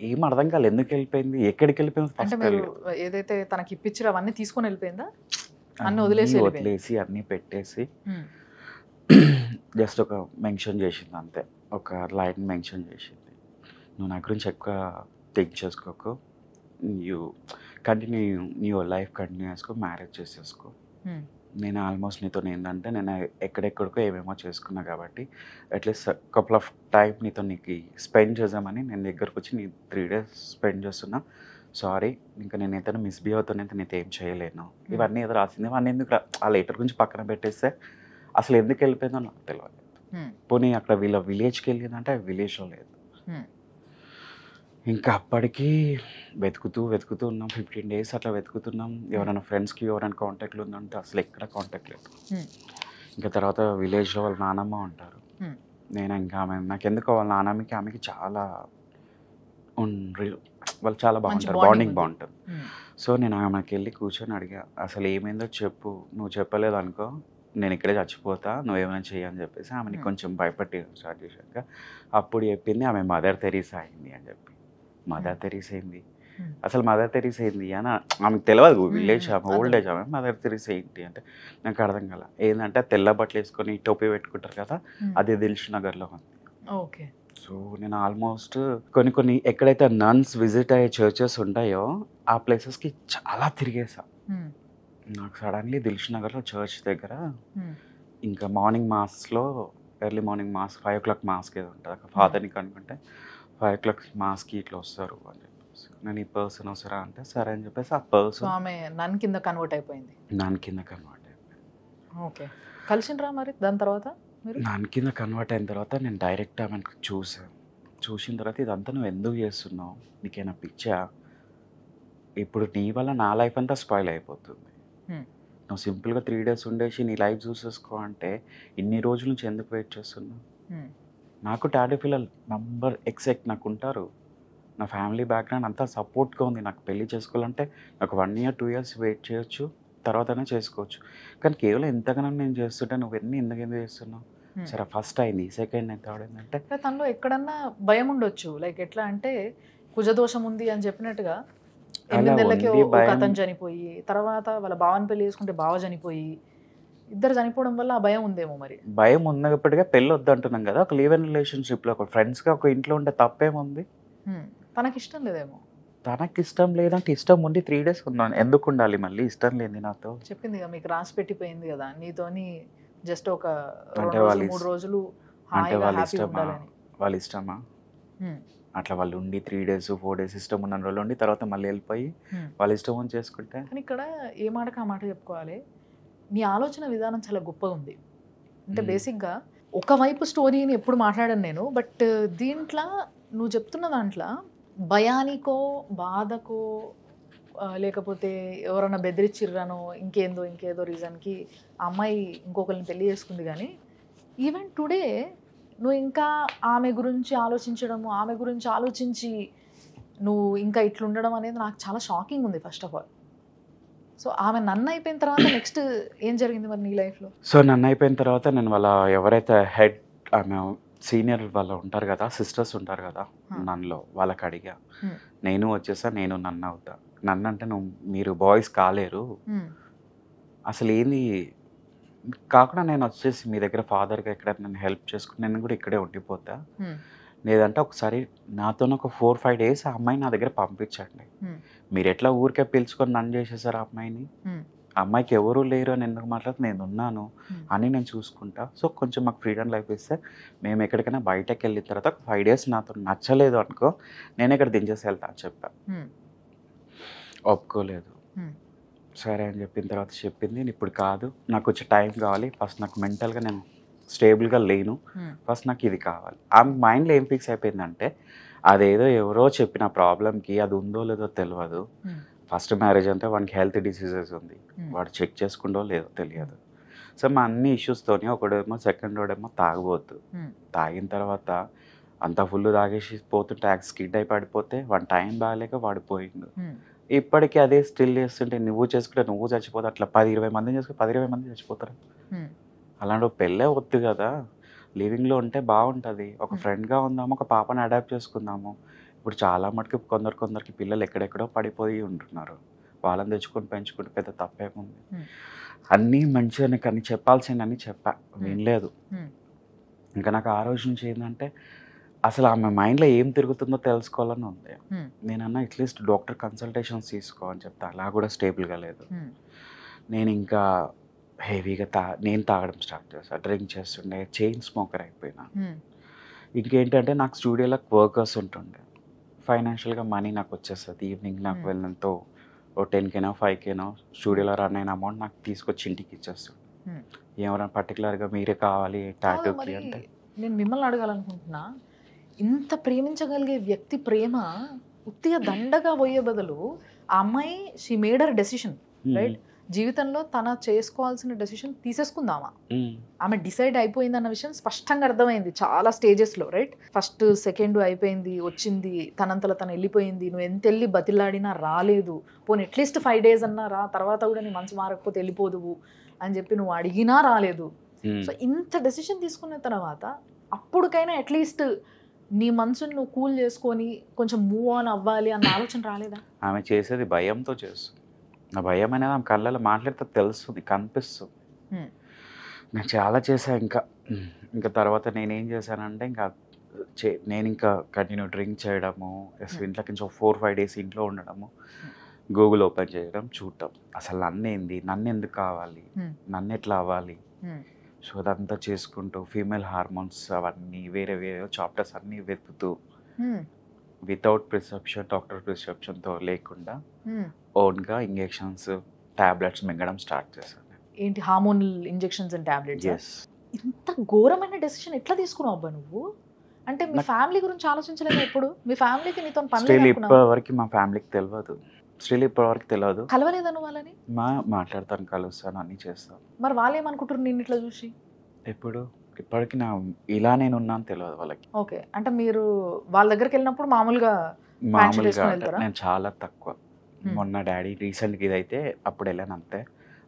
ఏం అర్థం కాలేదు, ఎందుకు వెళ్ళిపోయింది, ఎక్కడికి వెళ్ళిపోయింది. అంటే మీరు ఏదైతే తనకి ఇప్పించారో అవన్నీ తీసుకొని వెళ్ళిపోయిందా? అన్ని వదిలేసి అన్నీ పెట్టేసి జస్ట్ ఒక మెన్షన్ చేసింది అంతే, ఒక లైన్ మెన్షన్ చేసింది, నువ్వు నా గురించి ఎక్కువ థింక్ చేసుకోకు, నీ లైఫ్ కంటిన్యూ చేసుకో, మ్యారేజ్ చేసేసుకో. నేను ఆల్మోస్ట్ నీతో ఏంటంటే నేను ఎక్కడెక్కడికో ఏమేమో చేసుకున్నా కాబట్టి అట్లీస్ట్ కపుల్ ఆఫ్ టైం నీకు స్పెండ్ చేద్దామని నేను దగ్గరకు వచ్చి నీ 3 days స్పెండ్ చేస్తున్నా. సారీ, ఇంకా నేను ఏదైనా మిస్బిహేవ్ అవుతానైతే నీతో ఏం చేయలేను. ఇవన్నీ ఏదో రాసింది, ఇవన్నీ ఎందుకు ఆ లెటర్ గురించి పక్కన పెట్టేస్తే అసలు ఎందుకు వెళ్ళిపోయిందో నాకు తెలియదు. పోనీ అక్కడ వీళ్ళ విలేజ్కి వెళ్ళిందంటే ఆ విలేజ్లో లేదు. ఇంకా అప్పటికి వెతుకుతూ ఉన్నాం, 15 days అట్లా వెతుకుతున్నాం. ఎవరైనా ఫ్రెండ్స్కి ఎవరైనా కాంటాక్ట్లు ఉందంటే అసలు ఎక్కడ కాంటాక్ట్ లేదు. ఇంకా తర్వాత విలేజ్లో వాళ్ళ నానమ్మ ఉంటారు. నేను ఇంకా నాకు ఎందుకో వాళ్ళ నానమ్మకి ఆమెకి చాలా వాళ్ళు చాలా బాగుంటారు, బాండింగ్ బాగుంటుంది. సో నేను ఆమెకి వెళ్ళి కూర్చొని అడిగా, అసలు ఏమైందో చెప్పు, నువ్వు చెప్పలేదు అనుకో నేను ఇక్కడే చచ్చిపోతా, నువ్వేమైనా చేయని చెప్పేసి ఆమెని కొంచెం భయపట్టి స్టార్ట్ చేశాక అప్పుడు చెప్పింది ఆమె మదర్ తెరీసా అయింది అని చెప్పి. మదర్ తెరీసా ఏంది అసలు, మదర్ తెరీసా ఏంది అని ఆమెకు తెలియదు. విలేజ్ ఆమె, ఓల్డ్ ఏజ్ ఆమె, మదర్ తెరీసా ఏంటి అంటే నాకు అర్థం కాల. ఏంటంటే తెల్ల బట్టలు వేసుకొని టోపీ పెట్టుకుంటారు కదా, అది దిల్షుక్ నగర్లో ఉంది. ఓకే. సో నేను ఆల్మోస్ట్ కొన్ని ఎక్కడైతే నన్స్ విజిట్ అయ్యే చర్చెస్ ఉంటాయో ఆ ప్లేసెస్కి చాలా తిరిగేసా. నాకు సడన్లీ దిల్షుక్ నగర్లో చర్చ్ దగ్గర ఇంకా ఎర్లీ మార్నింగ్ మాస్ 5 o'clock మాస్కి ఏదో ఉంటుంది, అక్కడ ఫాదర్ని కనుకుంటే 5 o'clock మాస్కి ఇట్లా వస్తారు అని చెప్పేసి, నేను ఈ పర్సన్ వస్తారా అంటే సరే అని చెప్పేసి ఆ పర్సన్ ఆమె నన్ కింద కన్వర్ట్ అయిపోయింది. ఓకే. కలిసిండ్రా మరి దాని తర్వాత? నన్ కింద కన్వర్ట్ అయిన తర్వాత నేను డైరెక్ట్ ఆమెకు చూసిన తర్వాత ఇదంతా నువ్వు ఎందుకు చేస్తున్నావు, నీకేనా పిచ్చా, ఇప్పుడు నీ వల్ల నా లైఫ్ అంతా స్పాయిల్ అయిపోతుంది, నువ్వు సింపుల్గా 3 days ఉండేసి నీ లైఫ్ చూసేసుకో అంటే ఇన్ని రోజుల నుంచి ఎందుకు వెయిట్ చేస్తున్నావు. నాకు టాటూ పిల్లలు నంబర్ ఎగ్జాక్ట్ నాకు ఉంటారు, నా ఫ్యామిలీ బ్యాక్గ్రౌండ్ అంతా సపోర్ట్గా ఉంది. నాకు పెళ్లి చేసుకోవాలంటే నాకు 1 year 2 years వెయిట్ చేయొచ్చు, తర్వాతనే చేసుకోవచ్చు. కానీ కేవలం ఎంతగానో నేను చేస్తుంటే నువ్వు ఎందుకు చేస్తున్నావు, సరే ఫస్ట్ అయింది, సెకండ్ అయితే ఏంటంటే తనలో ఎక్కడన్నా భయం ఉండొచ్చు, లైక్ ఎట్లా అంటే కుజదోషం ఉంది అని చెప్పినట్టుగా 8 నెలలకి ఒక అతను చనిపోయి, తర్వాత వాళ్ళ బావని పెళ్లి చేసుకుంటే బావ చనిపోయి, ఇద్దరు చనిపోవడం వల్ల ఆ భయం ఉందేమో. మరి భయం ఉన్నప్పటికీ పెళ్ళి వద్దంటున్నాం కదా, ఒక లివ్ ఇన్ రిలేషన్షిప్లో ఒక ఫ్రెండ్స్గా ఒక ఇంట్లో ఉంటే తప్పేముంది? తనకి ఇష్టం లేదేమో. తనకి ఇష్టం లేదంటే ఇష్టం ఉండి 3 days ఉన్నాను, ఎందుకు ఉండాలి మళ్ళీ ఇష్టం లేని నాతో? చెప్పింది కదా మీకు రాసి పెట్టిపోయింది కదా, నీతోని జస్ట్ ఒక అంటే 3 రోజులు అంటే హాయిగా వాళ్ళ హ్యాపీ ఇష్టమా? ఉండాలని. వాళ్ళ ఇష్టమా? అట్లా వాళ్ళు ఉండి 3 days 4 days ఇష్టం ఉన్న రోజులు ఉండి తర్వాత మళ్ళీ వెళ్ళిపోయి వాళ్ళ ఇష్టం అని చేసుకుంటే. కానీ ఇక్కడ ఏ మాటకు ఆ మాట చెప్పుకోవాలి, నీ ఆలోచన విధానం చాలా గొప్పగా ఉంది. అంటే బేసిక్గా ఒకవైపు స్టోరీని ఎప్పుడు మాట్లాడాను నేను, బట్ దీంట్లో నువ్వు చెప్తున్న దాంట్లో భయానికో బాధకో లేకపోతే ఎవరైనా బెదిరించిర్రానో ఇంకేదో రీజన్కి ఆ అమ్మాయి ఇంకొకరిని పెళ్లి చేసుకుంది. కానీ ఈవెన్ టుడే నువ్వు ఇంకా ఆమె గురించి ఆలోచించడము, ఆమె గురించి ఆలోచించి నువ్వు ఇంకా ఇట్లా ఉండడం అనేది నాకు చాలా షాకింగ్ ఉంది ఫస్ట్ ఆఫ్ ఆల్. సో ఆమె నన్ను అయిపోయిన తర్వాత నెక్స్ట్ ఏం జరిగింది మరి నీ లైఫ్లో? సో నన్ను అయిపోయిన తర్వాత నేను వాళ్ళ ఎవరైతే హెడ్ ఆమె సీనియర్ వాళ్ళు ఉంటారు కదా, సిస్టర్స్ ఉంటారు కదా నన్నులో, వాళ్ళకి అడిగా, నేను వచ్చేసా, నేను నన్ను అవుతా. నన్ను అంటే మీరు బాయ్స్ కాలేరు అసలు ఏంది కాకుండా నేను వచ్చేసి మీ దగ్గర ఫాదర్గా ఎక్కడ నన్ను హెల్ప్ చేసుకుని నేను కూడా ఇక్కడే ఉండిపోతా, లేదంటే ఒకసారి నాతో ఒక 4-5 days ఆ అమ్మాయిని నా దగ్గర పంపించండి. మీరు ఎట్లా ఊరికే పిలుచుకొని నన్ను చేసేసారు ఆ అమ్మాయిని, ఆ అమ్మాయికి ఎవరు లేరు అని ఎందుకు మాట్లాడితే నేను ఉన్నాను అని నేను చూసుకుంటా. సో కొంచెం మాకు ఫ్రీడమ్ లైఫ్ ఇస్తే మేము ఎక్కడికైనా బయటకు వెళ్ళిన తర్వాత ఒక 5 days నాతో నచ్చలేదు అనుకో, నేను ఇక్కడ దించేసి వెళ్తా అని చెప్పా. ఒప్పుకోలేదు. సరే అని చెప్పిన తర్వాత చెప్పింది, ఇప్పుడు కాదు, నాకు వచ్చే టైం కావాలి, ఫస్ట్ నాకు మెంటల్గా నేను స్టేబుల్గా లేను, ఫస్ట్ నాకు ఇది కావాలి. ఆ మైండ్లో ఏం ఫిక్స్ అయిపోయిందంటే అదేదో ఎవరో చెప్పిన ప్రాబ్లంకి అది ఉందో లేదో తెలియదు. ఫస్ట్ మ్యారేజ్ అంటే వాడికి హెల్త్ డిసీజెస్ ఉంది, వాడు చెక్ చేసుకుంటో లేదో తెలియదు. సో మా అన్ని ఇష్యూస్తోని ఒకడేమో సెకండ్ వాడేమో తాగబోతు, తాగిన తర్వాత అంత ఫుల్ తాగేసి పోతుంటే స్కిడ్ అయి పడిపోతే వాడి టైం బాగాలేక వాడు పోయిండు. ఇప్పటికీ అదే స్టిల్ చేస్తుంటే నువ్వు చేసుకుంటే నువ్వు చచ్చిపోతా, అట్లా 10-20 మందిని చేసుకుంటే 10-20 మంది చచ్చిపోతారు. అలాంటి పెళ్ళే వద్దు కదా, లివింగ్లో ఉంటే బాగుంటుంది, ఒక ఫ్రెండ్గా ఉందాము, ఒక పాపని అడాప్ట్ చేసుకుందాము. ఇప్పుడు చాలా మటుకు కొందరికి పిల్లలు ఎక్కడెక్కడో పడిపోయి ఉంటున్నారు, వాళ్ళని తెచ్చుకొని పెంచుకుంటే పెద్ద తప్పేముంది. అన్నీ మంచిగానే కానీ చెప్పాల్సిందని చెప్పా, వినలేదు. ఇంకా నాకు ఆ రోజు నుంచి ఏంటంటే అసలు ఆమె మైండ్లో ఏం తిరుగుతుందో తెలుసుకోవాలని ఉంది. నేనన్నా అట్లీస్ట్ డాక్టర్ కన్సల్టేషన్స్ తీసుకో అని చెప్తా, అలా కూడా స్టేబుల్గా లేదు. నేను ఇంకా హెవీగా నేను తాగడం స్టార్ట్ చేస్తాను, డ్రింక్ చేస్తుండే, చైన్ స్మోకర్ అయిపోయినా. ఇంకేంటంటే నాకు స్టూడియోలో వర్కర్స్ ఉంటుండే, ఫైనాన్షియల్గా మనీ నాకు వచ్చేస్తుంది. ఈవినింగ్ నాకు వెళ్ళినంతో ఓ 10K 5K స్టూడియోలో రన్ అయిన అమౌంట్ నాకు తీసుకొచ్చి ఇంటికి ఇచ్చేస్తుంది. ఎవరైనా పర్టికులర్గా మీరే కావాలి టాటూకి అంటే నేను మిమ్మల్ని అడగాలనుకుంటున్నా, ఇంత ప్రేమించగలిగే వ్యక్తి ప్రేమ ఉత్తిగా దండగా పోయే బదులు ఆ అమ్మాయి she made her decision, right? జీవితంలో తన చేసుకోవాల్సిన డెసిషన్ తీసేసుకుందామా, ఆమె డిసైడ్ అయిపోయింది అన్న విషయం స్పష్టంగా అర్థమైంది చాలా స్టేజెస్లో, రైట్? ఫస్ట్ సెకండ్ అయిపోయింది, వచ్చింది, తనంతలో తను వెళ్ళిపోయింది, నువ్వు ఎంత వెళ్ళి బతిలాడినా రాలేదు, పోనీ అట్లీస్ట్ 5 days అన్నా రా, తర్వాత కూడా నీ మనసు మారకపోతే వెళ్ళిపోదువు అని చెప్పి నువ్వు అడిగినా రాలేదు. సో ఇంత డెసిషన్ తీసుకున్న తర్వాత అప్పుడుకైనా అట్లీస్ట్ నీ మనసుని నువ్వు కూల్ చేసుకొని కొంచెం మూవ్ ఆన్ అవ్వాలి అన్న ఆలోచన రాలేదా? ఆమె చేసేది భయంతో చేస్తుంది, నా భయం అనేది ఆమె కళ్ళలో మాట్లాడితే తెలుస్తుంది, కనిపిస్తుంది. నేను చాలా చేశాను. ఇంకా తర్వాత నేనేం చేశానంటే నేను ఇంకా కంటిన్యూ డ్రింక్ చేయడము, ఇంట్లోకి నుంచి 4-5 days ఇంట్లో ఉండడము, గూగుల్ ఓపెన్ చేయడం, చూడటం, అసలు నన్ను ఎందుకు కావాలి, నన్ను ఎట్లా అవ్వాలి. సో అదంతా చేసుకుంటూ ఫీమేల్ హార్మోన్స్ అవన్నీ వేరే చాప్టర్స్ అన్నీ వెతుకుతూ వితౌట్ ప్రిస్క్రిప్షన్, డాక్టర్ ప్రిస్క్రిప్షన్తో లేకుండా ఓన్గా ఇంజెక్షన్స్, టాబ్లెట్స్ మింగడం స్టార్ట్ చేశాను. ఏంటి హార్మోనల్ ఇంజెక్షన్స్ అండ్ టాబ్లెట్స్? ఇంత ఘోరమైన డెసిషన్ ఎట్లా తీసుకున్నావు అబ్బా నువ్వు? అంటే మీ ఫ్యామిలీ గురించి ఆలోచించలేదు ఎప్పుడు? మీ ఫ్యామిలీకి నీతో పని ఇప్పటివరకు మా ఫ్యామిలీకి తెలియదు, ఇప్పటివరకు తెలియదు. కలవలేదను వాళ్ళని? మాట్లాడతాను, కలుస్తాను, అన్నీ చేస్తాను. మరి వాళ్ళు ఏమనుకుంటారు నేను ఇట్లా చూసి? ఇప్పటికి ఇలా నేను ఉన్నాను తెలియదు వాళ్ళకి. ఓకే, అంటే మీరు వాళ్ళ దగ్గరికి వెళ్ళినప్పుడు మామూలుగా నేను చాలా తక్కువ. మొన్న డాడీ రీసెంట్గా ఇదైతే అప్పుడు వెళ్ళాను అంతే,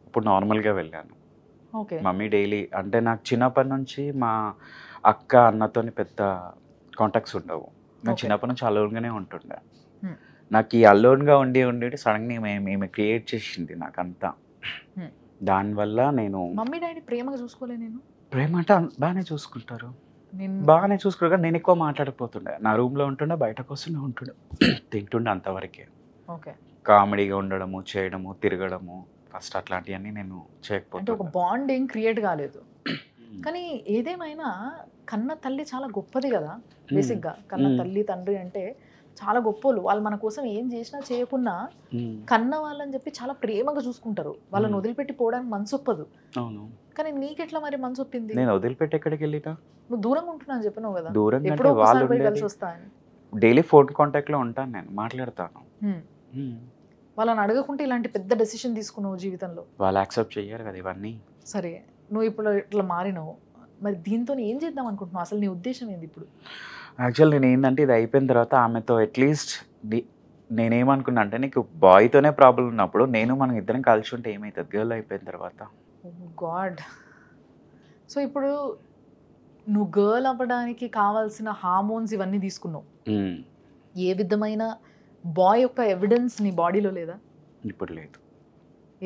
అప్పుడు నార్మల్గా వెళ్ళాను. ఓకే. మమ్మీ డైలీ అంటే నాకు చిన్నప్పటి నుంచి మా అక్క అన్నతోని పెద్ద కాంటాక్ట్స్ ఉండవు. నేను Okay. చిన్నప్పటి నుంచి అలోన్గానే ఉంటుండే. Hmm. నాకు ఈ అలోన్గా ఉండి సడన్గా ఈమె క్రియేట్ చేసింది నాకంతా. Hmm. దానివల్ల నేను మమ్మీ డాడీ ప్రేమగా చూసుకోలే నేను ప్రేమ అంటే బాగానే చూసుకుంటారు, నేను బాగానే చూసుకుంటారు. కానీ నేను ఎక్కువ మాట్లాడిపోతుండే. నా రూమ్లో ఉంటుండే, బయటకు వస్తుండే ఉంటుండే, తింటుండే అంతవరకే. ఓకే. కామెడీగా ఉండడము, చేయడము, తిరగడము, ఫస్ట్ అట్లాంటివన్నీ నేను అంటే ఒక చేయకపోతుండే. బాండ్ ఏం క్రియేట్ కాలేదు. కానీ ఏదేమైనా కన్న తల్లి చాలా గొప్పది కదా. బేసిక్గా కన్న తల్లి తండ్రి అంటే చాలా గొప్పోళ్ళు. వాళ్ళు మన కోసం ఏం చేసినా చేయకున్నా కన్న వాళ్ళని చెప్పి చాలా ప్రేమగా చూసుకుంటారు. వాళ్ళని వదిలిపెట్టి పోవడానికి మనసు ఒప్పదు. అవును. కానీ నీకెట్లా మరి మనసు ఒప్పింది? నేను వదిలిపెట్టి ఎక్కడికి వెళ్ళినా నువ్వు దూరంగా ఉంటున్నాను చెప్పినావు కదా, దూరంగా ఎప్పుడో అంటే వాళ్ళు ఒకసారి పోయి కలిసి ఉండేది వస్తా అని. డైలీ ఫోన్ కాంటాక్ట్లో ఉంటాను, నేను మాట్లాడతాను. వాళ్ళని అడగకుంటే ఇలాంటి పెద్ద డెసిషన్ తీసుకున్నావు జీవితంలో. వాళ్ళు యాక్సెప్ట్ చెయ్యరు కదా ఇవన్నీ. సరే, నువ్వు ఇప్పుడు ఇట్లా మారినావు, మరి దీంతో ఏం చేద్దాం అనుకుంటున్నావు? అసలు నీ ఉద్దేశం ఏంది ఇప్పుడు? యాక్చువల్ నేను ఏంటంటే ఇది అయిపోయిన తర్వాత ఆమెతో అట్లీస్ట్ నేనేమనుకున్నా అంటే, నీకు బాయ్తోనే ప్రాబ్లం ఉన్నప్పుడు నేను మనం ఇద్దరం కలిసి ఉంటే ఏమవుతుంది గర్ల్ అయిపోయిన తర్వాత. గాడ్. సో ఇప్పుడు నువ్వు గర్ల్ అవ్వడానికి కావాల్సిన హార్మోన్స్ ఇవన్నీ తీసుకున్నావు. ఏ విధమైన బాయ్ యొక్క ఎవిడెన్స్ నీ బాడీలో లేదా? ఇప్పుడు లేదు,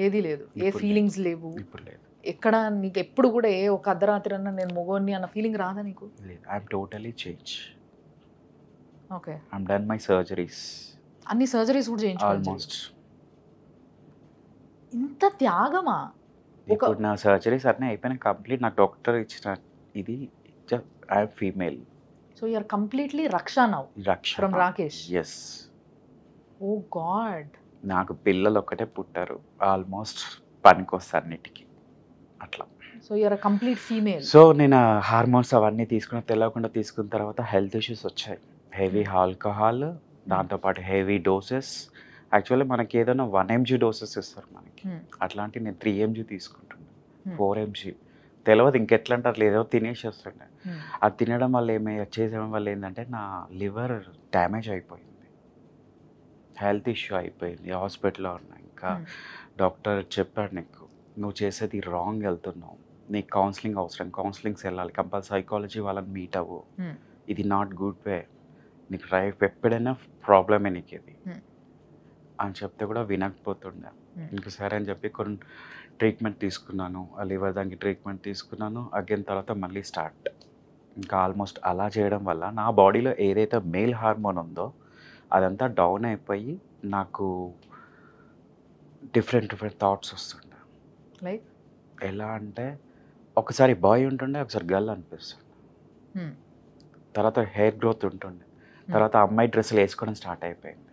ఏది లేదు. ఏ ఇప్పుడు ఫీలింగ్స్ లేవు ఇప్పుడు లేదు. ఎక్కడ నీకు ఎప్పుడు కూడా ఏ ఒక అర్ధరాత్రి అన్న నేను మొగోని అన్న ఫీలింగ్ రాదా నీకు? లేదు, I'm totally change. Okay. I'm done my surgeries. అన్ని సర్జరీస్ కూడా చేయించుకోవాలి. ఆల్మోస్ట్. ఇంత త్యాగమా? ఇప్పుడు నా సర్జరీస్ అన్నీ అయిపోయినా కంప్లీట్. నాకు డాక్టర్ ఇచ్చిన ఇది I'm female. So you are completely Raksha now from Rakesh. Yes. Oh God. నాకు పిల్లలు ఒక్కటే పుట్టారు, ఆల్మోస్ట్ పనికొస్తా అన్నిటికీ అట్లా. So you are complete female. So నేను హార్మోన్స్ అవన్నీ తెలియకుండా తీసుకున్న తర్వాత హెల్త్ ఇష్యూస్ వచ్చాయి. హెవీ ఆల్కహాల్, దాంతోపాటు హెవీ డోసెస్. యాక్చువల్లీ మనకి ఏదైనా 1 mg డోసెస్ ఇస్తారు మనకి, అట్లాంటి నేను 3 mg తీసుకుంటున్నాను, 4 mg తెలియదు ఇంకెట్లా అంటే అట్లా ఏదో తినేసి వస్తుండే. అది తినడం వల్ల చేసేయడం వల్ల ఏంటంటే నా లివర్ డ్యామేజ్ అయిపోయింది, హెల్త్ ఇష్యూ అయిపోయింది, హాస్పిటల్లో ఉన్నా. ఇంకా డాక్టర్ చెప్పాడు, నీకు నువ్వు చేసేది రాంగ్ వెళ్తున్నావు, నీకు కౌన్సిలింగ్ అవసరం, కౌన్సిలింగ్స్ వెళ్ళాలి, కంపల్సరీ సైకాలజీ వాళ్ళని మీట్ అవ్వు, ఇది నాట్ గుడ్ వే, నీకు రైట్ ఎప్పుడైనా ప్రాబ్లమే నీకు ఇది అని చెప్తే కూడా వినకపోతుండే. ఇంకా సరే అని చెప్పి కొన్ని ట్రీట్మెంట్ తీసుకున్నాను, ఆ లివర్ దానికి ట్రీట్మెంట్ తీసుకున్నాను. అగైన్ తర్వాత మళ్ళీ స్టార్ట్. ఇంకా ఆల్మోస్ట్ అలా చేయడం వల్ల నా బాడీలో ఏదైతే మేల్ హార్మోన్ ఉందో అదంతా డౌన్ అయిపోయి నాకు డిఫరెంట్ థాట్స్ వస్తుండే. లైక్ ఎలా అంటే ఒకసారి బాయ్ ఉంటుండే, ఒకసారి గర్ల్ అనిపిస్తుండే. తర్వాత హెయిర్ గ్రోత్ ఉంటుండే, తర్వాత అమ్మాయి డ్రెస్సులు వేసుకోవడం స్టార్ట్ అయిపోయింది.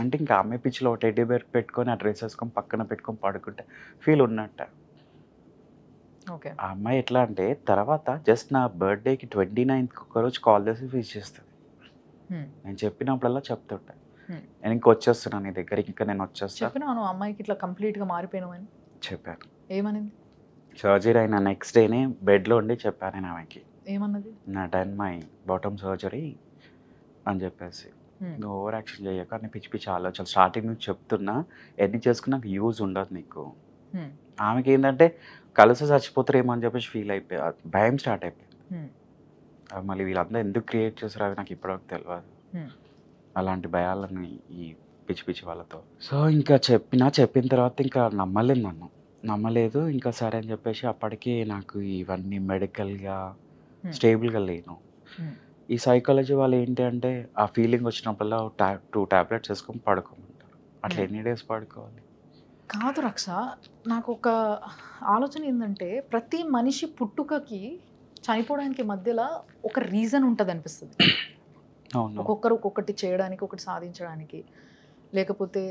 అంటే ఇంకా అమ్మాయి పిచ్చిలో టెడ్డీ బేర్ పెట్టుకొని ఆ డ్రెస్ వేసుకొని పక్కన పెట్టుకొని పడుకుంటే ఫీల్ ఉన్నట్ట. ఓకే. ఆ అమ్మాయి ఎట్లా అంటే తర్వాత జస్ట్ నా బర్త్డేకి 29th ఒకరోజు కాల్ చేసి విష్ చేస్తుంది. నేను చెప్పినప్పుడల్లా చెప్తుంటా, నేను ఇంక వచ్చేస్తున్నాను నీ దగ్గర, ఇంకా నేను వచ్చేస్తాను. చెప్పినాను అమ్మాయికి ఇట్లా కంప్లీట్గా మారిపోయినామని చెప్పాను. ఏమనింది? సర్జరీ అయిన నెక్స్ట్ డేనే బెడ్లో ఉండి చెప్పాను నేను ఆమెకి, ఏమన్నది? నా డన్ మై బాటమ్ సర్జరీ అని చెప్పేసి, నువ్వు ఓవర్ యాక్షన్ చేయక, అని పిచ్చి పిచ్చి ఆలోచనలు స్టార్టింగ్ నుంచి చెప్తున్నా, ఎన్ని చేసుకున్నాక యూజ్ ఉండదు నీకు. ఆమెకి ఏంటంటే కలిసి చచ్చిపోతారేమో అని చెప్పేసి ఫీల్ అయిపోయి భయం స్టార్ట్ అయిపోయింది. మళ్ళీ వీళ్ళందరూ ఎందుకు క్రియేట్ చేశారు అవి నాకు ఇప్పటివరకు తెలియదు, అలాంటి భయాలని ఈ పిచ్చి పిచ్చి వాళ్ళతో. సో ఇంకా చెప్పిన తర్వాత ఇంకా నమ్మలేదు. ఇంకా సరే అని చెప్పేసి అప్పటికి నాకు ఇవన్నీ మెడికల్గా స్టేబుల్గా లేను. ఈ సైకాలజీ వాళ్ళు ఏంటి అంటే ఆ ఫీలింగ్ వచ్చినప్పుడల్లా 2 tablets వేసుకొని పడుకోమంటారు. అట్లా ఎన్ని డేస్ పడుకోవాలి? కాదు రక్ష, నాకు ఒక ఆలోచన ఏంటంటే ప్రతి మనిషి పుట్టుకకి చనిపోవడానికి మధ్యలో ఒక రీజన్ ఉంటుంది అనిపిస్తుంది. ఒక్కొక్కరు ఒక్కొక్కటి చేయడానికి, ఒకటి సాధించడానికి, లేకపోతే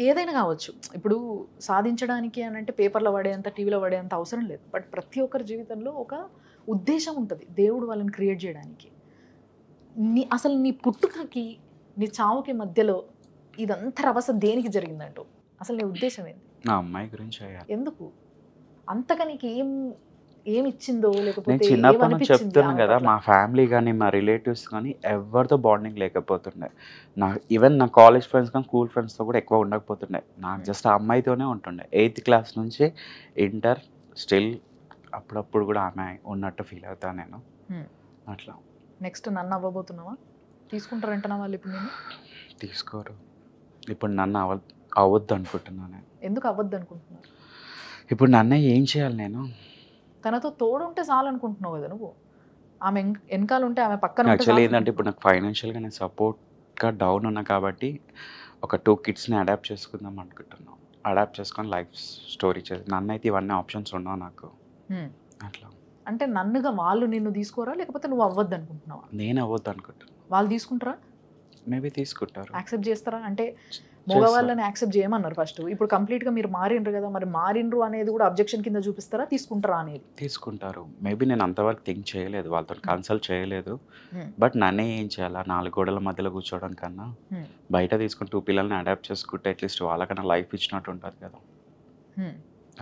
ఏదైనా కావచ్చు. ఇప్పుడు సాధించడానికి అని అంటే పేపర్లో పడేంత, టీవీలో పడేంత అవసరం లేదు. బట్ ప్రతి ఒక్కరి జీవితంలో ఒక ఉద్దేశం ఉంటుంది, దేవుడు వాళ్ళని క్రియేట్ చేయడానికి. అసలు నీ పుట్టుకకి నీ చావుకి మధ్యలో ఇదంతా రభస దేనికి జరిగిందంటూ అసలు నీ ఉద్దేశం ఏంటి? నా అమ్మాయి గురించి. ఎందుకు అంతగా నీకు ఏమి ఇచ్చిందో, లేకపోతే నేను చిన్నప్పటి నుంచి చెప్తున్నాను కదా, మా ఫ్యామిలీ కానీ మా రిలేటివ్స్ కానీ ఎవరితో బాండింగ్ లేకపోతుండే. ఈవెన్ నా కాలేజ్ ఫ్రెండ్స్ కానీ స్కూల్ ఫ్రెండ్స్తో కూడా ఎక్కువ ఉండకపోతుండే. నాకు జస్ట్ ఆ అమ్మాయితోనే ఉంటుండే. 8th class నుంచి ఇంటర్ స్టిల్ అప్పుడప్పుడు కూడా ఆమె ఉన్నట్టు ఫీల్ అవుతాను నేను. అట్లా నెక్స్ట్ నన్ను అవ్వబోతున్నావా? తీసుకుంటారంటున్నా వాళ్ళు ఇప్పుడు నేను? తీసుకోరు. ఇప్పుడు నన్ను అవ్వద్దు అనుకుంటున్నాను నేను. ఎందుకు అవ్వద్దు అనుకుంటున్నావు? ఇప్పుడు నన్నే ఏం చేయాలి నేను? తనతో తోడుంటే చాలు అనుకుంటున్నావు కదా నువ్వు. ఆమె వెనకాల ఉంటే, ఆమె పక్కన ఉంటే యాక్చువల్లీ చాలు ఏంటంటే ఇప్పుడు నాకు ఫైనాన్షియల్గా నేను సపోర్ట్గా డౌన్ ఉన్నా కాబట్టి ఒక 2 కిడ్స్ని అడాప్ట్ చేసుకుందాం అనుకుంటున్నాను. అడాప్ట్ చేసుకొని లైఫ్ స్టోరీ నన్నైతే ఇవన్నీ ఆప్షన్స్ ఉండవు నాకు. అట్లా అంటే నన్నుగా వాళ్ళు నిన్ను తీసుకోరా, లేకపోతే నువ్వు అవ్వద్దు అనుకుంటున్నావా? నేను అవ్వద్దు అనుకుంటున్నాను. వాళ్ళు తీసుకుంటారా? మేబీ తీసుకుంటారు. యాక్సెప్ట్ చేస్తారా? అంటే మగవాళ్ళని యాక్సెప్ట్ చేయమన్నారు ఫస్ట్, ఇప్పుడు కంప్లీట్గా మీరు మారిండ్రు కదా, మరి మారిండ్రు అనేది కూడా అబ్జెక్షన్ కింద చూపిస్తారా, తీసుకుంటారా అనేది? తీసుకుంటారు. మేబీ నేను అంతవరకు థింక్ చేయలేదు, వాళ్ళతో కన్సల్ట్ చేయలేదు. బట్ నన్నే ఏం చేయాలా, 4 గోడల మధ్యలో కూర్చోవడం కన్నా బయట తీసుకుని 2 పిల్లల్ని అడాప్ట్ చేసుకుంటే అట్లీస్ట్ వాళ్ళకన్నా లైఫ్ ఇచ్చినట్టు ఉంటుంది కదా.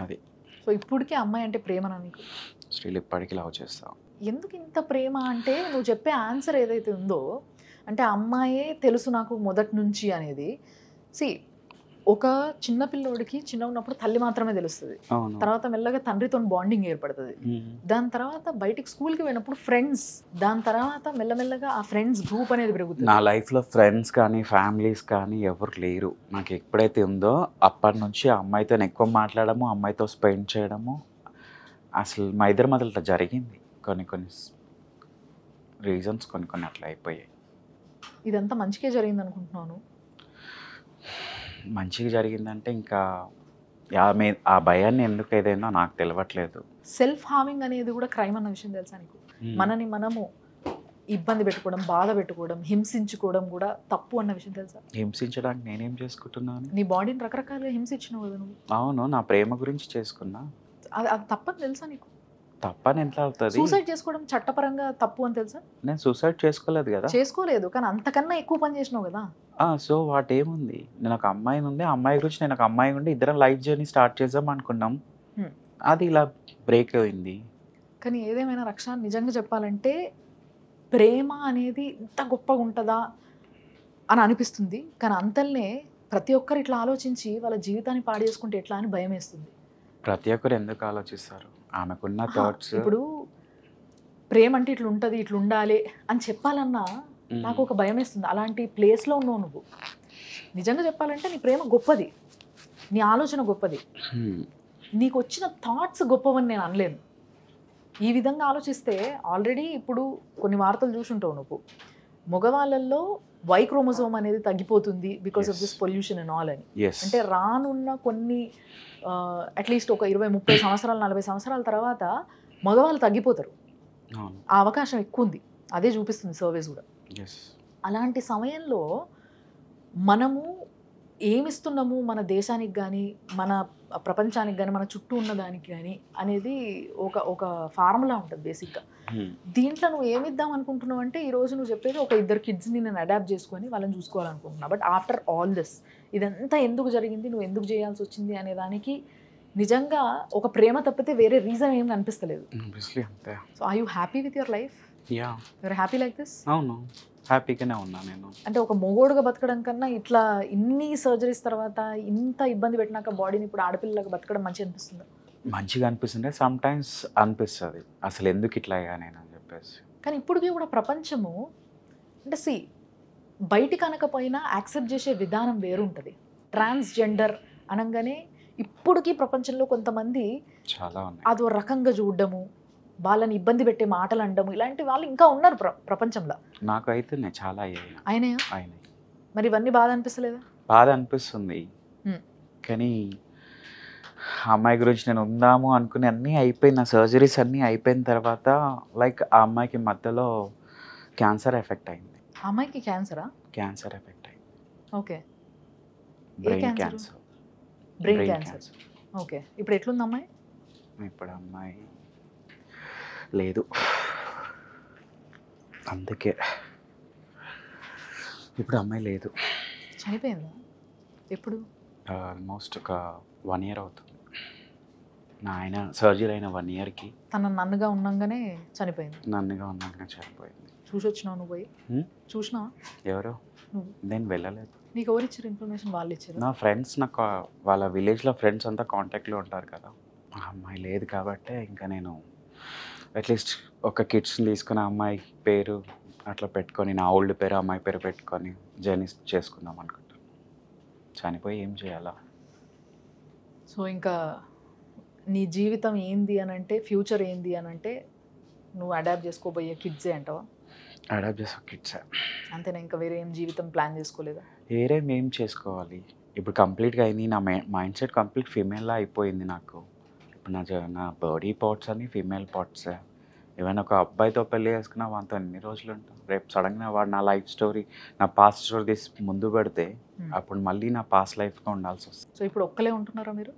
అది. సో ఇప్పటికే అమ్మాయి అంటే ప్రేమనా నీకు? స్టిల్ ఇప్పటికీ లవ్ చేస్తాం. ఎందుకు ఇంత ప్రేమ అంటే, నువ్వు చెప్పే ఆన్సర్ ఏదైతే ఉందో, అంటే అమ్మాయే తెలుసు నాకు మొదటి నుంచి అనేది. సి, ఒక చిన్న పిల్లోడికి చిన్న ఉన్నప్పుడు తల్లి మాత్రమే తెలుస్తుంది, తర్వాత మెల్లగా తండ్రితో బాండింగ్ ఏర్పడుతుంది, దాని తర్వాత బయటికి స్కూల్కి పోయినప్పుడు ఫ్రెండ్స్, దాని తర్వాత మెల్లమెల్లగా ఆ ఫ్రెండ్స్ గ్రూప్ అనేది పెరుగుతుంది. నా లైఫ్లో ఫ్రెండ్స్ కానీ ఫ్యామిలీస్ కానీ ఎవరు లేరు. నాకు ఎప్పుడైతే ఉందో అప్పటి నుంచి ఆ అమ్మాయితో ఎక్కువ మాట్లాడము, అమ్మాయితో స్పెండ్ చేయడము, అసలు మా ఇద్దరి మధ్యలో జరిగింది. కొన్ని రీజన్స్ కొన్ని అట్లా అయిపోయాయి. ఇదంతా మంచిగా జరిగింది అనుకుంటున్నాను. మంచిగా జరిగిందంటే ఇంకా ఆ భయాన్ని ఎందుకు ఏదైనా నాకు తెలియట్లేదు. సెల్ఫ్ హార్మింగ్ అనేది కూడా క్రైమ్ అన్న విషయం తెలుసా నీకు? మనని మనము ఇబ్బంది పెట్టుకోవడం, బాధ పెట్టుకోవడం, హింసించుకోవడం కూడా తప్పు అన్న విషయం తెలుసా? హింసించడానికి నేనేం చేసుకుంటున్నాను? నీ బాడీని రకరకాలుగా హింసించినావు కదా నువ్వు. అవును, నా ప్రేమ గురించి చేసుకున్నా. అది తప్పని తెలుసా నీకు? తప్పని ఎంత అవుతుంది? సూసైడ్ చేసుకోవడం చట్టపరంగా తప్పు అని తెలుసా? నేను సూసైడ్ చేసుకోలేదు కదా. చేసుకోలేదు, కానీ అంతకన్నా ఎక్కువ పని చేసినావు కదా. సో వాటేముంది, నేను ఒక అమ్మాయిని ఉంది, అమ్మాయి గురించి నేను ఒక అమ్మాయి ఉండి ఇద్దరం లైఫ్ జర్నీ స్టార్ట్ చేద్దాం అనుకున్నాం, అది ఇలా బ్రేక్ అయింది. కానీ ఏదేమైనా రక్ష, నిజంగా చెప్పాలంటే ప్రేమ అనేది ఇంత గొప్పగా ఉంటుందా అని అనిపిస్తుంది. కానీ అంతల్నే ప్రతి ఒక్కరు ఇట్లా ఆలోచించి వాళ్ళ జీవితాన్ని పాడు చేసుకుంటే ఎట్లా అని భయం వేస్తుంది. ప్రతి ఒక్కరు ఎందుకు ఆలోచిస్తారు? ఆమెకున్న థాట్స్. ఇప్పుడు ప్రేమ అంటే ఇట్లా ఉంటుంది, ఇట్లా ఉండాలి అని చెప్పాలన్నా నాకు ఒక భయం వేస్తుంది. అలాంటి ప్లేస్లో ఉన్నావు నువ్వు. నిజంగా చెప్పాలంటే నీ ప్రేమ గొప్పది, నీ ఆలోచన గొప్పది, నీకు వచ్చిన థాట్స్ గొప్పవని నేను అనలేను. ఈ విధంగా ఆలోచిస్తే ఆల్రెడీ ఇప్పుడు కొన్ని వార్తలు చూసుంటావు నువ్వు, మగవాళ్ళల్లో వై క్రోమోజోమ్ అనేది తగ్గిపోతుంది because of this pollution and all అని. అంటే రానున్న కొన్ని అట్లీస్ట్ ఒక 20-30 సంవత్సరాలు 40 సంవత్సరాల తర్వాత మగవాళ్ళు తగ్గిపోతారు, ఆ అవకాశం ఎక్కువ ఉంది, అదే చూపిస్తుంది సర్వేస్ కూడా. అలాంటి సమయంలో మనము ఏమిస్తున్నాము మన దేశానికి కానీ, మన ప్రపంచానికి కానీ, మన చుట్టూ ఉన్న దానికి కానీ అనేది ఒక ఫార్ములా ఉంటుంది బేసిక్గా. దీంట్లో నువ్వు ఏమిద్దాం అనుకుంటున్నావు అంటే, ఈరోజు నువ్వు చెప్పేది ఒక 2 కిడ్స్ని నేను అడాప్ట్ చేసుకొని వాళ్ళని చూసుకోవాలనుకుంటున్నా. బట్ ఆఫ్టర్ ఆల్ దిస్ ఇదంతా ఎందుకు జరిగింది, నువ్వు ఎందుకు చేయాల్సి వచ్చింది అనే దానికి నిజంగా ఒక ప్రేమ తప్పితే వేరే రీజన్ ఏం కనిపిస్తలేదు. So are you happy with your life? You are happy like this? అవును, హ్యాపీగానే ఉన్నా నేను. అంటే ఒక మొగోడుగా బతకడం కన్నా ఇట్లా ఇన్ని సర్జరీస్ తర్వాత ఇంత ఇబ్బంది పెట్టినాక బాడీని ఇప్పుడు ఆడపిల్లలకు బతకడం మంచిగా అనిపిస్తుంది? మంచిగా అనిపిస్తుంది, సమ్ టైమ్స్ అనిపిస్తుంది అసలు ఎందుకు ఇట్లా అయ్యా నేను అని చెప్పేసి. కానీ ఇప్పటికీ కూడా ప్రపంచము అంటే బయటికి అనకపోయినా యాక్సెప్ట్ చేసే విధానం వేరుంటుంది. ట్రాన్స్జెండర్ అనగానే ఇప్పటికీ ప్రపంచంలో కొంతమంది చాలా ఉన్నాయి, అదో రకంగా చూడడము, వాళ్ళని ఇబ్బంది పెట్టే మాటలు అనడము, ఇలాంటి వాళ్ళు ఇంకా ఉన్నారు ప్రపంచంలో. నాకు అయితే చాలా అయినాయి. మరి ఇవన్నీ బాధ అనిపిస్తలేదా? బాధ అనిపిస్తుంది, కానీ అమ్మాయి గురించి నేను ఉందాము అనుకుని అన్నీ అయిపోయిన సర్జరీస్ అన్నీ అయిపోయిన తర్వాత లైక్ ఆ అమ్మాయికి మధ్యలో క్యాన్సర్ ఎఫెక్ట్ అయింది. అమ్మాయికి క్యాన్సరా? క్యాన్సర్ ఎఫెక్ట్ అయింది. Okay, brain cancer. Brain cancer. Okay, ఇప్పుడు ఎట్లుంది అమ్మాయి? ఇప్పుడు అమ్మాయి లేదు, అందుకే ఇప్పుడు అమ్మాయి లేదు. చనిపోయిందా? ఎప్పుడు? ఆల్మోస్ట్ ఒక 1 year అవుతుంది. ఆయన సర్జరీ అయిన 1 yearకి తన నన్నుగా ఉన్నాగానే చనిపోయింది. నన్నుగా ఉన్నాగానే చనిపోయింది. చూసి వచ్చినావు నువ్వు? పోయి చూసినావా? ఎవరో? నువ్వు? నేను వెళ్ళలేదు. నీకు ఎవరు ఇచ్చారు ఇన్ఫర్మేషన్? వాళ్ళు ఇచ్చారు. నా ఫ్రెండ్స్, నాకు వాళ్ళ విలేజ్లో ఫ్రెండ్స్ అంతా కాంటాక్ట్లో ఉంటారు కదా. ఆ అమ్మాయి లేదు కాబట్టే ఇంకా నేను అట్లీస్ట్ ఒక కిడ్స్ని తీసుకుని ఆ అమ్మాయి పేరు అట్లా పెట్టుకొని నా ఓల్డ్ పేరు అమ్మాయి పేరు పెట్టుకొని జర్నీ చేసుకుందాం అనుకుంటాను. చనిపోయి ఏం చేయాలా? సో ఇంకా నీ జీవితం ఏంది అని అంటే, ఫ్యూచర్ ఏంది అని అంటే, నువ్వు అడాప్ట్ చేసుకోబోయే కిడ్సే అంటావా? అడాప్ట్ చేసే కిడ్స్ అంతేనా? ఇంకా వేరే ఏం జీవితం ప్లాన్ చేసుకోలేదా? వేరే ఏం చేసుకోవాలి ఇప్పుడు? కంప్లీట్గా అయింది. నా మైండ్ సెట్ కంప్లీట్ ఫీమేల్లా అయిపోయింది నాకు. ఇప్పుడు నా బాడీ పార్ట్స్ అన్ని ఫీమేల్ పార్ట్సే. ఏమైనా ఒక అబ్బాయితో పెళ్ళి చేసుకున్నా వాడితో ఎన్ని రోజులు ఉంటాం? రేపు సడన్గా వాడు నా లైఫ్ స్టోరీ, నా పాస్ట్ స్టోరీ తీసి ముందు పెడితే అప్పుడు మళ్ళీ నా పాస్ట్ లైఫ్గా ఉండాల్సి వస్తుంది. సో ఇప్పుడు ఒక్కలే ఉంటున్నారా మీరు?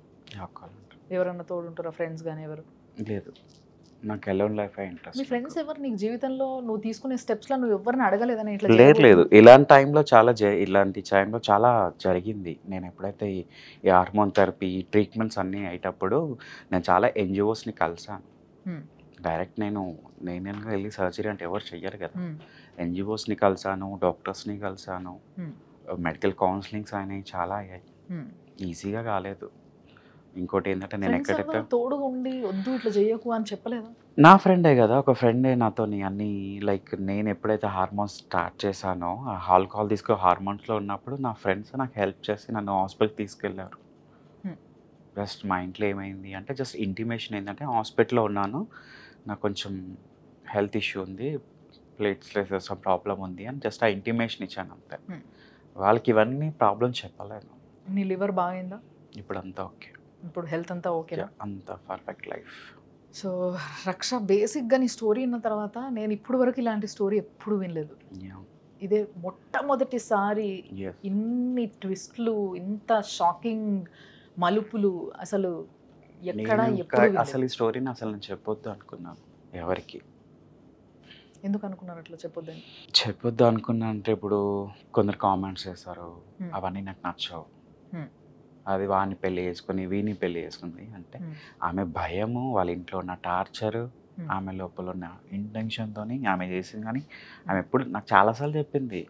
ఒక్కళ్ళు ఎవరన్నా తోడు ఉంటారా? ఫ్రెండ్స్ కానీ ఎవరు? లేదు, నాకు ఎలోన్ లైఫ్ మీ ఇంట్రెస్ట్. ఫ్రెండ్స్ ఎవరు నీకు జీవితంలో నువ్వు తీసుకునే స్టెప్స్లో నువ్వు ఎవరిని అడగలేదని ఇట్లా లేదు ఇలాంటి టైంలో ఇలాంటి టైంలో చాలా జరిగింది. నేను ఎప్పుడైతే ఈ హార్మోన్ థెరపీ ట్రీట్మెంట్స్ అన్నీ అయ్యేటప్పుడు నేను చాలా ఎన్జిఓస్ని కలిసాను. డైరెక్ట్ నేనుగా వెళ్ళి సర్జరీ అంటే ఎవరు చెయ్యరు కదా. ఎన్జిఓస్ని కలిసాను, డాక్టర్స్ని కలిసాను, మెడికల్ కౌన్సిలింగ్స్ అయినాయి, చాలా అయ్యాయి. ఈజీగా కాలేదు. ఇంకోటి ఏంటంటే నేను ఎక్కడెక్కడ తోడుగా ఉండి వద్దు ఇట్లా చేయకు అని చెప్పలేదా? నా ఫ్రెండే కదా, ఒక ఫ్రెండే నాతోని అన్నీ లైక్ నేను ఎప్పుడైతే హార్మోన్స్ స్టార్ట్ చేశానో ఆల్కహాల్ హార్మోన్స్లో ఉన్నప్పుడు నా ఫ్రెండ్స్ నాకు హెల్ప్ చేసి నన్ను హాస్పిటల్కి తీసుకెళ్ళారు. జస్ట్ మా ఇంట్లో ఏమైంది అంటే జస్ట్ ఇంటిమేషన్ ఏంటంటే హాస్పిటల్లో ఉన్నాను, నాకు కొంచెం హెల్త్ ఇష్యూ ఉంది, ప్లేట్లెస్ ప్రాబ్లం ఉంది అని జస్ట్ ఆ ఇంటిమేషన్ ఇచ్చాను అంతే. వాళ్ళకి ఇవన్నీ ప్రాబ్లం చెప్పలేను. నీ లివర్ బాగైందా? ఇప్పుడు అంతా ఓకే. ఇప్పుడు హెల్త్ అంతా ఓకేనా? అంతా పర్ఫెక్ట్ లైఫ్. సో రక్ష, బేసిక్గా నీ స్టోరీ విన్న తర్వాత నేను ఇప్పుడు వరకు ఇలాంటి స్టోరీ ఎప్పుడు వినలేదు. ఇదే మొట్టమొదటిసారి ఇన్ని ట్విస్ట్లు, ఇంత షాకింగ్ మలుపులు అసలు ఎక్కడ ఎప్పుడు అసలు ఈ స్టోరీని అసలు నేను చెప్పొద్దు అనుకున్నాను ఎవరికి. ఎందుకు అనుకున్నారు అట్లా చెప్పొద్దని? చెప్పొద్దు అనుకున్నా అంటే ఇప్పుడు కొందరు కామెంట్స్ చేస్తారు, అవన్నీ నాకు నచ్చవు. అది వాడిని పెళ్లి చేసుకుని వీని పెళ్లి చేసుకుంది అంటే ఆమె భయము, వాళ్ళ ఇంట్లో ఉన్న టార్చరు, ఆమె లోపల ఉన్న ఇంటెన్షన్తో ఆమె చేసింది. కానీ ఆమె ఎప్పుడు నాకు చాలాసార్లు చెప్పింది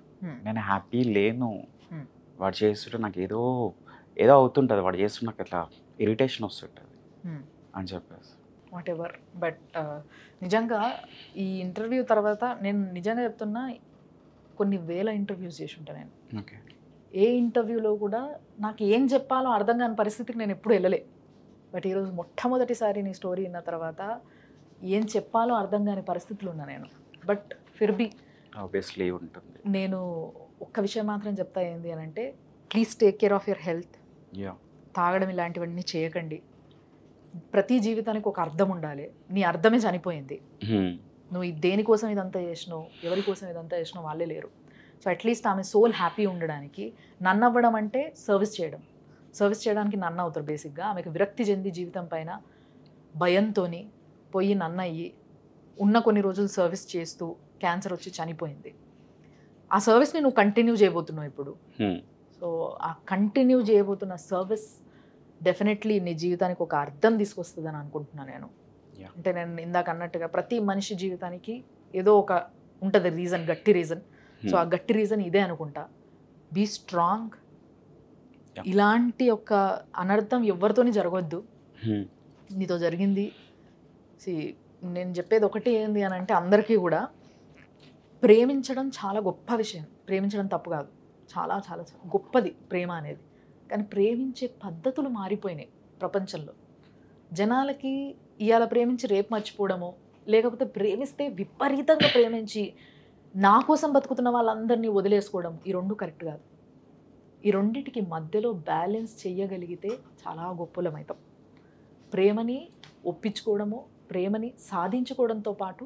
నేను హ్యాపీ లేను, వాడు చేస్తుంటే నాకు ఏదో అవుతుంటుంది, వాడు చేస్తుంటే నాకు ఇట్లా ఇరిటేషన్ వస్తుంటుంది అని చెప్పేసి. What ever. బట్ నిజంగా ఈ ఇంటర్వ్యూ తర్వాత నేను నిజంగా చెప్తున్నా, కొన్ని వేల ఇంటర్వ్యూస్ చేసి ఉంటాను నేను. ఓకే. ఏ ఇంటర్వ్యూలో కూడా నాకు ఏం చెప్పాలో అర్థం కాని పరిస్థితికి నేను ఎప్పుడు వెళ్ళలే. బట్ ఈరోజు మొట్టమొదటిసారి నీ స్టోరీ విన్న తర్వాత ఏం చెప్పాలో అర్థం కాని పరిస్థితులు ఉన్నా నేను. బట్ ఫిర్బీ ఆబ్వియస్లీ ఉంటుంది. నేను ఒక్క విషయం మాత్రం చెప్తా, ఏంది అని అంటే, please take care of your health. తాగడం ఇలాంటివన్నీ చేయకండి. ప్రతి జీవితానికి ఒక అర్థం ఉండాలి. నీ అర్థమే చనిపోయింది. నువ్వు దేనికోసం ఇదంతా చేసినావు, ఎవరి కోసం ఇదంతా చేసినావు వాళ్ళే లేరు. సో అట్లీస్ట్ ఆమె సోల్ హ్యాపీ ఉండడానికి నన్ను అవ్వడం అంటే సర్వీస్ చేయడానికి నన్ను అవుతారు బేసిక్గా. ఆమెకు విరక్తి చెంది జీవితం పైన భయంతో పోయి నన్ను అయ్యి ఉన్న కొన్ని రోజులు సర్వీస్ చేస్తూ క్యాన్సర్ వచ్చి చనిపోయింది. ఆ సర్వీస్ని నువ్వు కంటిన్యూ చేయబోతున్నావు ఇప్పుడు. సో ఆ కంటిన్యూ చేయబోతున్న సర్వీస్ డెఫినెట్లీ నీ జీవితానికి ఒక అర్థం తీసుకొస్తుందని అనుకుంటున్నాను నేను. అంటే నేను ఇందాక అన్నట్టుగా ప్రతి మనిషి జీవితానికి ఏదో ఒక ఉంటుంది రీజన్, గట్టి రీజన్. సో ఆ గట్టి రీజన్ ఇదే అనుకుంటా. Be strong. ఇలాంటి ఒక అనర్థం ఎవరితోని జరగవద్దు. నీతో జరిగింది. నేను చెప్పేది ఒకటి ఏంది అని అంటే, అందరికీ కూడా ప్రేమించడం చాలా గొప్ప విషయం. ప్రేమించడం తప్పు కాదు, చాలా చాలా గొప్పది ప్రేమ అనేది. కానీ ప్రేమించే పద్ధతులు మారిపోయినాయి ప్రపంచంలో. జనాలకి ఇవాళ ప్రేమించి రేపు మర్చిపోవడమో, లేకపోతే ప్రేమిస్తే విపరీతంగా ప్రేమించి నా కోసం బతుకుతున్న వాళ్ళందరినీ వదిలేసుకోవడం, ఈ రెండు కరెక్ట్ కాదు. ఈ రెండింటికి మధ్యలో బ్యాలెన్స్ చెయ్యగలిగితే చాలా గొప్పలమవుతాం. ప్రేమని ఒప్పించుకోవడము, ప్రేమని సాధించుకోవడంతో పాటు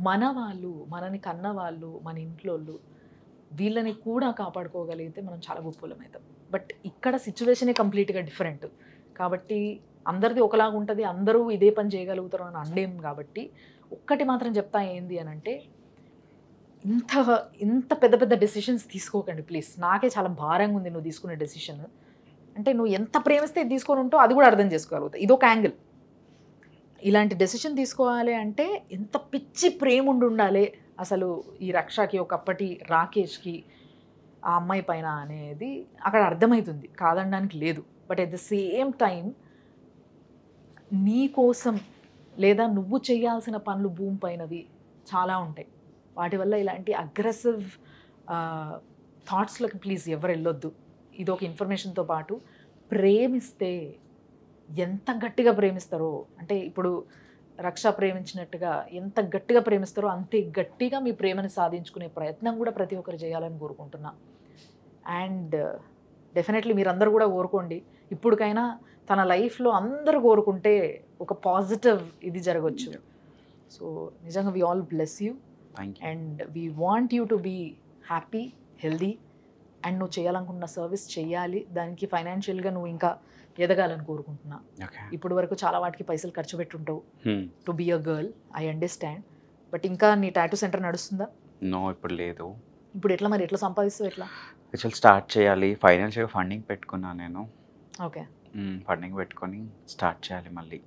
మన వాళ్ళు, మనని కన్న వాళ్ళు, మన ఇంట్లోళ్ళు, వీళ్ళని కూడా కాపాడుకోగలిగితే మనం చాలా గొప్పలమవుతాం. బట్ ఇక్కడ సిచ్యువేషనే కంప్లీట్గా డిఫరెంట్. కాబట్టి అందరిది ఒకలాగా ఉంటుంది, అందరూ ఇదే పని చేయగలుగుతారు అని అనలేం. కాబట్టి ఒక్కటి మాత్రం చెప్తా, ఏంది అని అంటే, ఇంత పెద్ద పెద్ద డెసిషన్స్ తీసుకోకండి ప్లీజ్. నాకే చాలా భారంగా ఉంది నువ్వు తీసుకునే డెసిషన్. అంటే నువ్వు ఎంత ప్రేమిస్తే తీసుకొని ఉంటావు అది కూడా అర్థం చేసుకోగలుగుతా. ఇదొక యాంగిల్. ఇలాంటి డెసిషన్ తీసుకోవాలి అంటే ఎంత పిచ్చి ప్రేమ ఉండాలి అసలు ఈ రక్షకి, ఒకప్పటి రాకేష్కి ఆ అమ్మాయి పైన అనేది అక్కడ అర్థమవుతుంది, కాదనడానికి లేదు. But at the same time నీ కోసం లేదా నువ్వు చేయాల్సిన పనులు భూమి పైనవి చాలా ఉంటాయి. వాటి వల్ల ఇలాంటి అగ్రెసివ్ థాట్స్లోకి ప్లీజ్ ఎవరు వెళ్ళొద్దు. ఇది ఒక ఇన్ఫర్మేషన్తో పాటు ప్రేమిస్తే ఎంత గట్టిగా ప్రేమిస్తారో, అంటే ఇప్పుడు రక్ష ప్రేమించినట్టుగా ఎంత గట్టిగా ప్రేమిస్తారో అంతే గట్టిగా మీ ప్రేమని సాధించుకునే ప్రయత్నం కూడా ప్రతి ఒక్కరు చేయాలని కోరుకుంటున్నా. అండ్ డెఫినెట్లీ మీరందరూ కూడా కోరుకోండి. ఇప్పటికైనా తన లైఫ్లో అందరూ కోరుకుంటే ఒక పాజిటివ్ ఇది జరగవచ్చు. సో నిజంగా we all bless you and we want you to be happy, healthy. And నువ్వు చేయాలనుకున్న సర్వీస్ చేయాలి, దానికి ఫైనాన్షియల్గా నువ్వు ఇంకా ఎదగాలని కోరుకుంటున్నా. ఇప్పుడు వరకు చాలా వాటికి పైసలు ఖర్చు పెట్టుంటావు to be a girl, I understand. But ఇంకా నీ టాటూ సెంటర్ నడుస్తుందా? నో, ఇప్పుడు లేదు. ఇప్పుడు ఎట్లా మరి, ఎట్లా సంపాదిస్తావు? ఎట్లా యాక్చువల్ స్టార్ట్ చేయాలి, ఫైనాన్షియల్గా ఫండింగ్ పెట్టుకున్నాను నేను. ఓకే, ఫండింగ్ పెట్టుకొని స్టార్ట్ చేయాలి మళ్ళీ.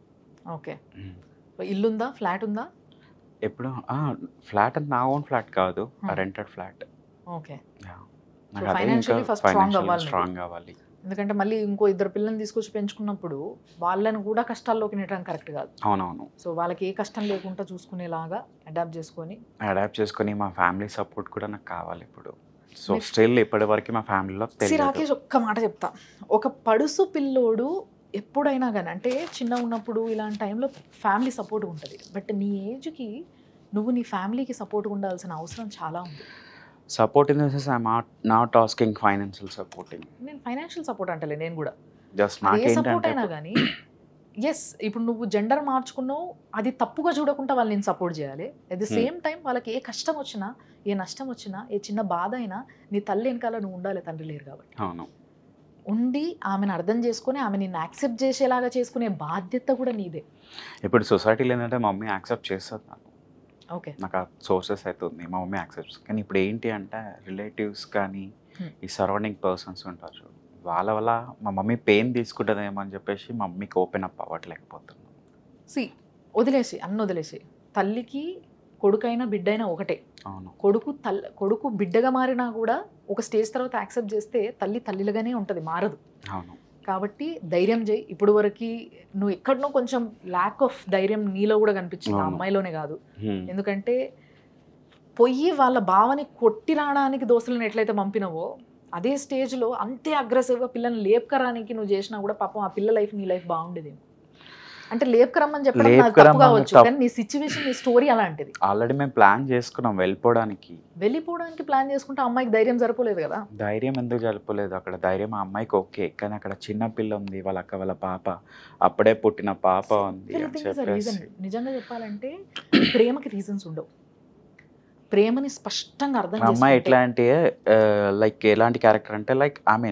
ఓకే. ఇల్లుందా, ఫ్లాట్ ఉందా? ఎప్పుడు ఫ్లాట్ అంటే నా ఓన్ ఫ్లాట్ కాదు, rented flat. Okay. Financially strong అవ్వాలి. ఎందుకంటే మళ్ళీ ఇంకో 2 పిల్లల్ని తీసుకొచ్చి పెంచుకున్నప్పుడు వాళ్ళని కూడా కష్టాల్లోకి నెట్టడం కరెక్ట్ కాదు. అవునవును. సో వాళ్ళకి ఏ కష్టం లేకుండా చూసుకునేలాగా అడాప్ట్ చేసుకొని మా ఫ్యామిలీ సపోర్ట్ కూడా నాకు కావాలి ఇప్పుడు. సో స్టిల్ ఇప్పటి వరకు మా ఫ్యామిలీలో రాకేష్ ఒక్క మాట చెప్తా. ఒక పడుసు పిల్లోడు ఎప్పుడైనా కానీ, అంటే చిన్న ఉన్నప్పుడు ఇలాంటి టైంలో ఫ్యామిలీ సపోర్ట్ ఉంటుంది. బట్ నీ ఏజ్కి నువ్వు నీ ఫ్యామిలీకి సపోర్ట్ ఉండాల్సిన అవసరం చాలా ఉంది. Support in the sense I'm not asking financial supporting. నేను ఫైనాన్షియల్ సపోర్ట్ అంటలే, నేను కూడా జస్ట్ ఏ సపోర్ట్ అయినా కానీ ఎస్, ఇప్పుడు నువ్వు జెండర్ మార్చుకున్నావు, అది తప్పుగా చూడకుండా వాళ్ళు నేను సపోర్ట్ చేయాలి. అట్ ది సేమ్ టైం వాళ్ళకి ఏ కష్టం వచ్చినా, ఏ నష్టం వచ్చినా, ఏ చిన్న బాధ అయినా నీ తల్లి వెనకాల నువ్వు ఉండాలి, తండ్రి లేరు కాబట్టి. అవును. ఉండి ఆమెను అర్థం చేసుకుని ఆమె నిన్ను యాక్సెప్ట్ చేసేలాగా చేసుకునే బాధ్యత కూడా నీదే. ఇప్పుడు సొసైటీలో ఏంటంటే మా మమ్మీ యాక్సెప్ట్ చేస్తుంది నాకు. ఓకే, నాకు ఆ సోర్సెస్ అవుతుంది, మా మమ్మీ యాక్సెప్ట్స్. కానీ ఇప్పుడు ఏంటి అంటే రిలేటివ్స్ కానీ ఈ సరౌండింగ్ పర్సన్స్ ఉంటారు, వాళ్ళ వల్ల మా మమ్మీ పెయిన్ తీసుకుంటుందేమో అని చెప్పేసి మా మమ్మీకి ఓపెన్ అప్ అవ్వట్లేకపోతున్నాను. వదిలేసి తల్లికి కొడుకైనా బిడ్డైనా ఒకటే. అవును. కొడుకు బిడ్డగా మారినా కూడా ఒక స్టేజ్ తర్వాత యాక్సెప్ట్ చేస్తే తల్లి తల్లిలుగానే ఉంటుంది, మారదు. అవును. కాబట్టి ధైర్యం చేయి. ఇప్పుడు వరకు నువ్వు ఎక్కడనో కొంచెం ల్యాక్ ఆఫ్ ధైర్యం నీలో కూడా కనిపించింది, ఆ అమ్మాయిలోనే కాదు. ఎందుకంటే పొయ్యి వాళ్ళ భావని కొట్టి రావడానికి దోస్తులను ఎట్లయితే పంపినవో అదే స్టేజ్లో అంతే అగ్రెసివ్గా పిల్లల్ని లేపుకరానికి నువ్వు చేసినా కూడా పాపం ఆ పిల్ల లైఫ్ నీ లైఫ్ బాగుండేది. అంటే లేపుకరమ్మని చెప్పడం నాకు తప్పు కావచ్చు, కానీ నీ సిచ్యువేషన్, నీ స్టోరీ అలాంటిది. ఆల్రెడీ మేము ప్లాన్ చేసుకున్నాం వెళ్ళిపోవడానికి ప్లాన్ చేసుకుంటే అమ్మాయికి ధైర్యం సరిపోలేదు కదా. ధైర్యం ఎందుకు సరిపోలేదు? అక్కడ ధైర్యం ఆ అమ్మాయికి ఓకే, కానీ అక్కడ చిన్న పిల్ల ఉంది, వాళ్ళ అక్క వాళ్ళ పాప, అప్పుడే పుట్టిన పాప ఉంది. నిజంగా చెప్పాలంటే ప్రేమకి రీజన్స్ ఉండవు. ప్రేమని స్పష్టంగా అర్థం చేసుకుంటే అమ్మాయి ఎట్లా అంటే లైక్ ఎలాంటి క్యారెక్టర్ అంటే లైక్ ఆమె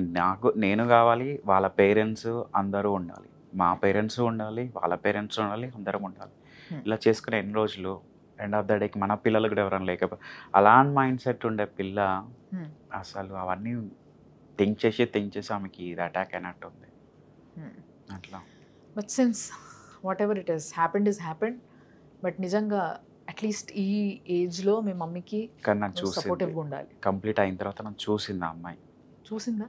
నేను కావాలి, వాళ్ళ పేరెంట్స్ అందరూ ఉండాలి, మా పేరెంట్స్ ఉండాలి, వాళ్ళ పేరెంట్స్ ఉండాలి, అందరం ఉండాలి. ఇలా చేసుకునే ఎన్ని రోజులు ఎండ్ ఆఫ్ ద డేకి మన పిల్లలు కూడా ఎవరైనా లేకపోతే అలాంటి మైండ్ సెట్ ఉండే పిల్ల అసలు అవన్నీ థింక్ చేసి ఆమెకి ఇది అటాక్ అయినట్టు ఉంది అట్లా. But since what ever it is happened. But నిజంగా అట్లీస్ట్ ఈ ఏజ్లో మీ మమ్మీకి సపోర్టివ్గా ఉండాలి. కంప్లీట్ అయిన తర్వాత నన్ను చూసింది ఆ అమ్మాయి. చూసింది.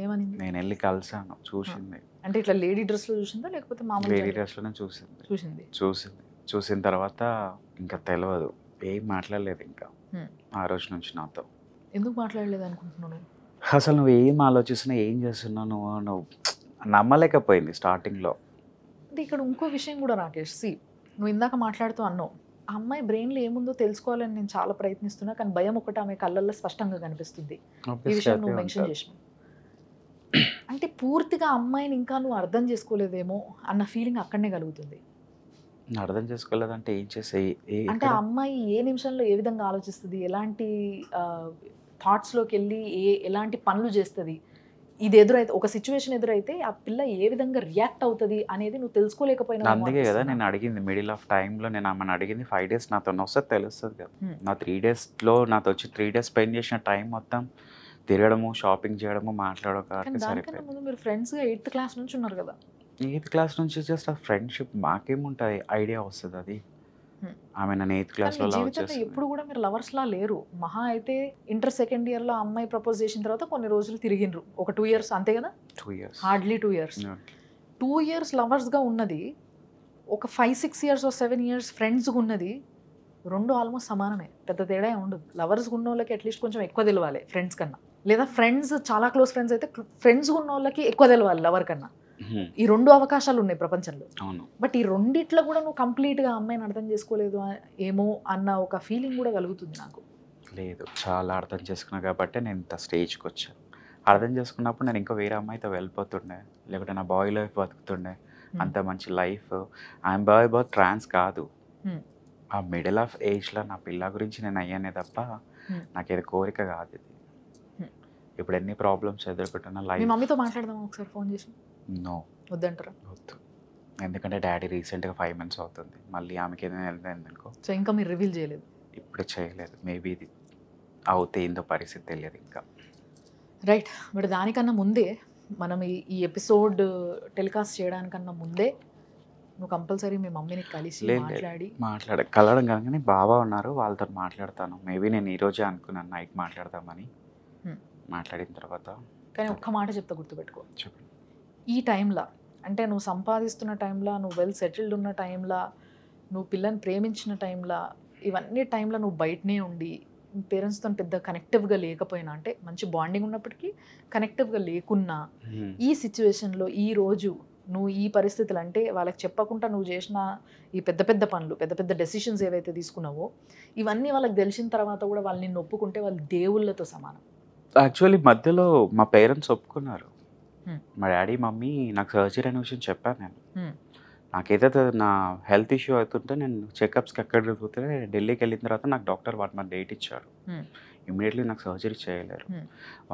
ఏమనింది? నేను వెళ్ళి కలిసాను, చూసింది. అంటే ఇట్లా లేడీ డ్రెస్లో చూసిందా లేకపోతే మామూలు లేడీ డ్రెస్లోనే చూసిన తర్వాత ఇంకా తెలియదు, ఏం మాట్లాడలేదు ఇంకా ఆ రోజు నుంచి నాతో. ఎందుకు మాట్లాడలేదు అనుకుంటున్నాను? అసలు నువ్వు ఏం ఆలోచిస్తున్నా, ఏం చేస్తున్నావు నువ్వు నమ్మలేకపోయింది స్టార్టింగ్లో. అంటే ఇక్కడ ఇంకో విషయం కూడా రాకేష్, నువ్వు ఇందాక మాట్లాడుతూ అన్నావు ఆ అమ్మాయి బ్రెయిన్లో ఏముందో తెలుసుకోవాలని నేను చాలా ప్రయత్నిస్తున్నా, కానీ భయం ఒకటి ఆమె కళ్ళల్లో స్పష్టంగా కనిపిస్తుంది. ఈ విషయం నువ్వు మెన్షన్ చేసినావు. అంటే పూర్తిగా అమ్మాయిని ఇంకా నువ్వు అర్థం చేసుకోలేదేమో అన్న ఫీలింగ్ అక్కడనే కలుగుతుంది. అర్థం చేసుకోలేదంటే ఏం చేసే? అంటే ఆ అమ్మాయి ఏ నిమిషంలో ఏ విధంగా ఆలోచిస్తుంది, ఎలాంటి థాట్స్లోకి వెళ్ళి ఎలాంటి పనులు చేస్తుంది, ఇది ఎదురైతే ఒక సిచ్యువేషన్ ఎదురైతే ఆ పిల్ల ఏ విధంగా రియాక్ట్ అవుతుంది అనేది నువ్వు తెలుసుకోలేకపోయినా. అందుకే కదా నేను అడిగింది మిడిల్ ఆఫ్ టైంలో, నేను ఆమెను అడిగింది 5 days నాతో వస్తే తెలుస్తుంది కదా. నా 3 daysలో నాతో వచ్చి 3 days స్పెండ్ చేసిన టైం మొత్తం తిరగడము, షాపింగ్ చేయడము, మాట్లాడడం సరిపోయింది. మీరు ఫ్రెండ్స్గా 8th class నుంచి ఉన్నారు కదా. 8th class నుంచి జస్ట్ ఆ ఫ్రెండ్షిప్ మాకేముంటుంది, ఐడియా వస్తుంది అది. ఆమె నన్ను 8th classలో లవ్ చేస్తుంది. ఎప్పుడు కూడా మీరు లవర్స్లా లేరు. మహా అయితే ఇంటర్ 2nd yearలో అమ్మాయి ప్రపోజ్ చేసిన తర్వాత కొన్ని రోజులు తిరిగినరు, ఒక 2 years అంతే కదా. 2 years, హార్డ్లీ 2 years. 2 years లవర్స్గా ఉన్నది, ఒక 5-6 years 7 years ఫ్రెండ్స్గా ఉన్నది, రెండు ఆల్మోస్ట్ సమానమే, పెద్ద తేడా ఉండదు. లవర్స్గా ఉన్న వాళ్ళకి అట్లీస్ట్ కొంచెం ఎక్కువ తెలవాలి ఫ్రెండ్స్ కన్నా, లేదా ఫ్రెండ్స్ చాలా క్లోజ్ ఫ్రెండ్స్ అయితే ఫ్రెండ్స్గా ఉన్న వాళ్ళకి ఎక్కువ తెలవాలి లవర్ కన్నా. ఈ రెండు అవకాశాలు ఉన్నాయి ప్రపంచంలో. బట్ ఈ రెండిట్లో కూడా నువ్వు కంప్లీట్గా అమ్మాయిని అర్థం చేసుకోలేదు ఏమో అన్న ఒక ఫీలింగ్ కూడా కలుగుతుంది నాకు. లేదు, చాలా అర్థం చేసుకున్నా కాబట్టి నేను ఇంత స్టేజ్కి వచ్చాను. అర్థం చేసుకున్నప్పుడు నేను ఇంకా వేరే అమ్మాయితో వెళ్ళిపోతుండే, లేకుంటే నా బాయ్ లైఫ్ బతుకుతుండే. అంత మంచి లైఫ్. ఐఎమ్ బాయ్ బాయ్ ట్రాన్స్ కాదు. ఆ మిడిల్ ఆఫ్ ఏజ్లో నా పిల్ల గురించి నేను అయ్యానే తప్ప నాకు ఏది కోరిక కాదు ఇది. ఇప్పుడు ఎన్ని ప్రాబ్లమ్స్ ఎదుర్కొంటున్నా మీ లైఫ్. మమ్మీతో మాట్లాడదాం ఒకసారి ఫోన్ చేసి. నో, వద్దంటారా? వద్దు. ఎందుకంటే డాడీ రీసెంట్గా 5 months అవుతుంది. మళ్ళీ ఆమెకి ఏదైనా వెళ్తుంది అనుకో. సో ఇంకా మీరు రివీల్ చేయలేదు? ఇప్పుడు చేయలేదు. మేబీ ఇది అవుతే ఏందో పరిస్థితి తెలియదు ఇంకా. రైట్. బట్ దానికన్నా ముందే మనం ఈ ఎపిసోడ్ టెలికాస్ట్ చేయడానికన్నా ముందే నువ్వు కంపల్సరీ మీ మమ్మీని కలిసి కలవడం కానీ బాబా ఉన్నారు, వాళ్ళతో మాట్లాడతాను. మేబీ నేను ఈరోజే అనుకున్నాను నైట్ మాట్లాడదామని. మాట్లాడిన తర్వాత కానీ ఒక్క మాట చెప్తా, గుర్తుపెట్టుకో. చెప్పండి. ఈ టైంలో అంటే నువ్వు సంపాదిస్తున్న టైంలో, నువ్వు వెల్ సెటిల్డ్ ఉన్న టైంలో, నువ్వు పిల్లని ప్రేమించిన టైంలో, ఇవన్నీ టైంలో నువ్వు బయటనే ఉండి పేరెంట్స్తో పెద్ద కనెక్టివ్గా లేకపోయినా, అంటే మంచి బాండింగ్ ఉన్నప్పటికీ కనెక్టివ్గా లేకున్నా, ఈ సిచ్యువేషన్లో ఈ రోజు నువ్వు ఈ పరిస్థితులు అంటే వాళ్ళకి చెప్పకుండా నువ్వు చేసిన ఈ పెద్ద పెద్ద పనులు, పెద్ద పెద్ద డెసిషన్స్ ఏవైతే తీసుకున్నావో, ఇవన్నీ వాళ్ళకి తెలిసిన తర్వాత కూడా వాళ్ళు నిన్ను ఒప్పుకుంటే వాళ్ళు దేవుళ్ళతో సమానం. యాక్చువల్లీ మధ్యలో మా పేరెంట్స్ ఒప్పుకున్నారు. మా డాడీ మమ్మీ నాకు సర్జరీ అనే విషయం చెప్పాను నేను. నాకేదైతే నా హెల్త్ ఇష్యూ అవుతుంటే నేను చెకప్స్కి ఎక్కడ పోతే ఢిల్లీకి వెళ్ళిన తర్వాత నాకు డాక్టర్ 1 month డేట్ ఇచ్చారు. ఇమీడియట్లీ నాకు సర్జరీ చేయలేరు.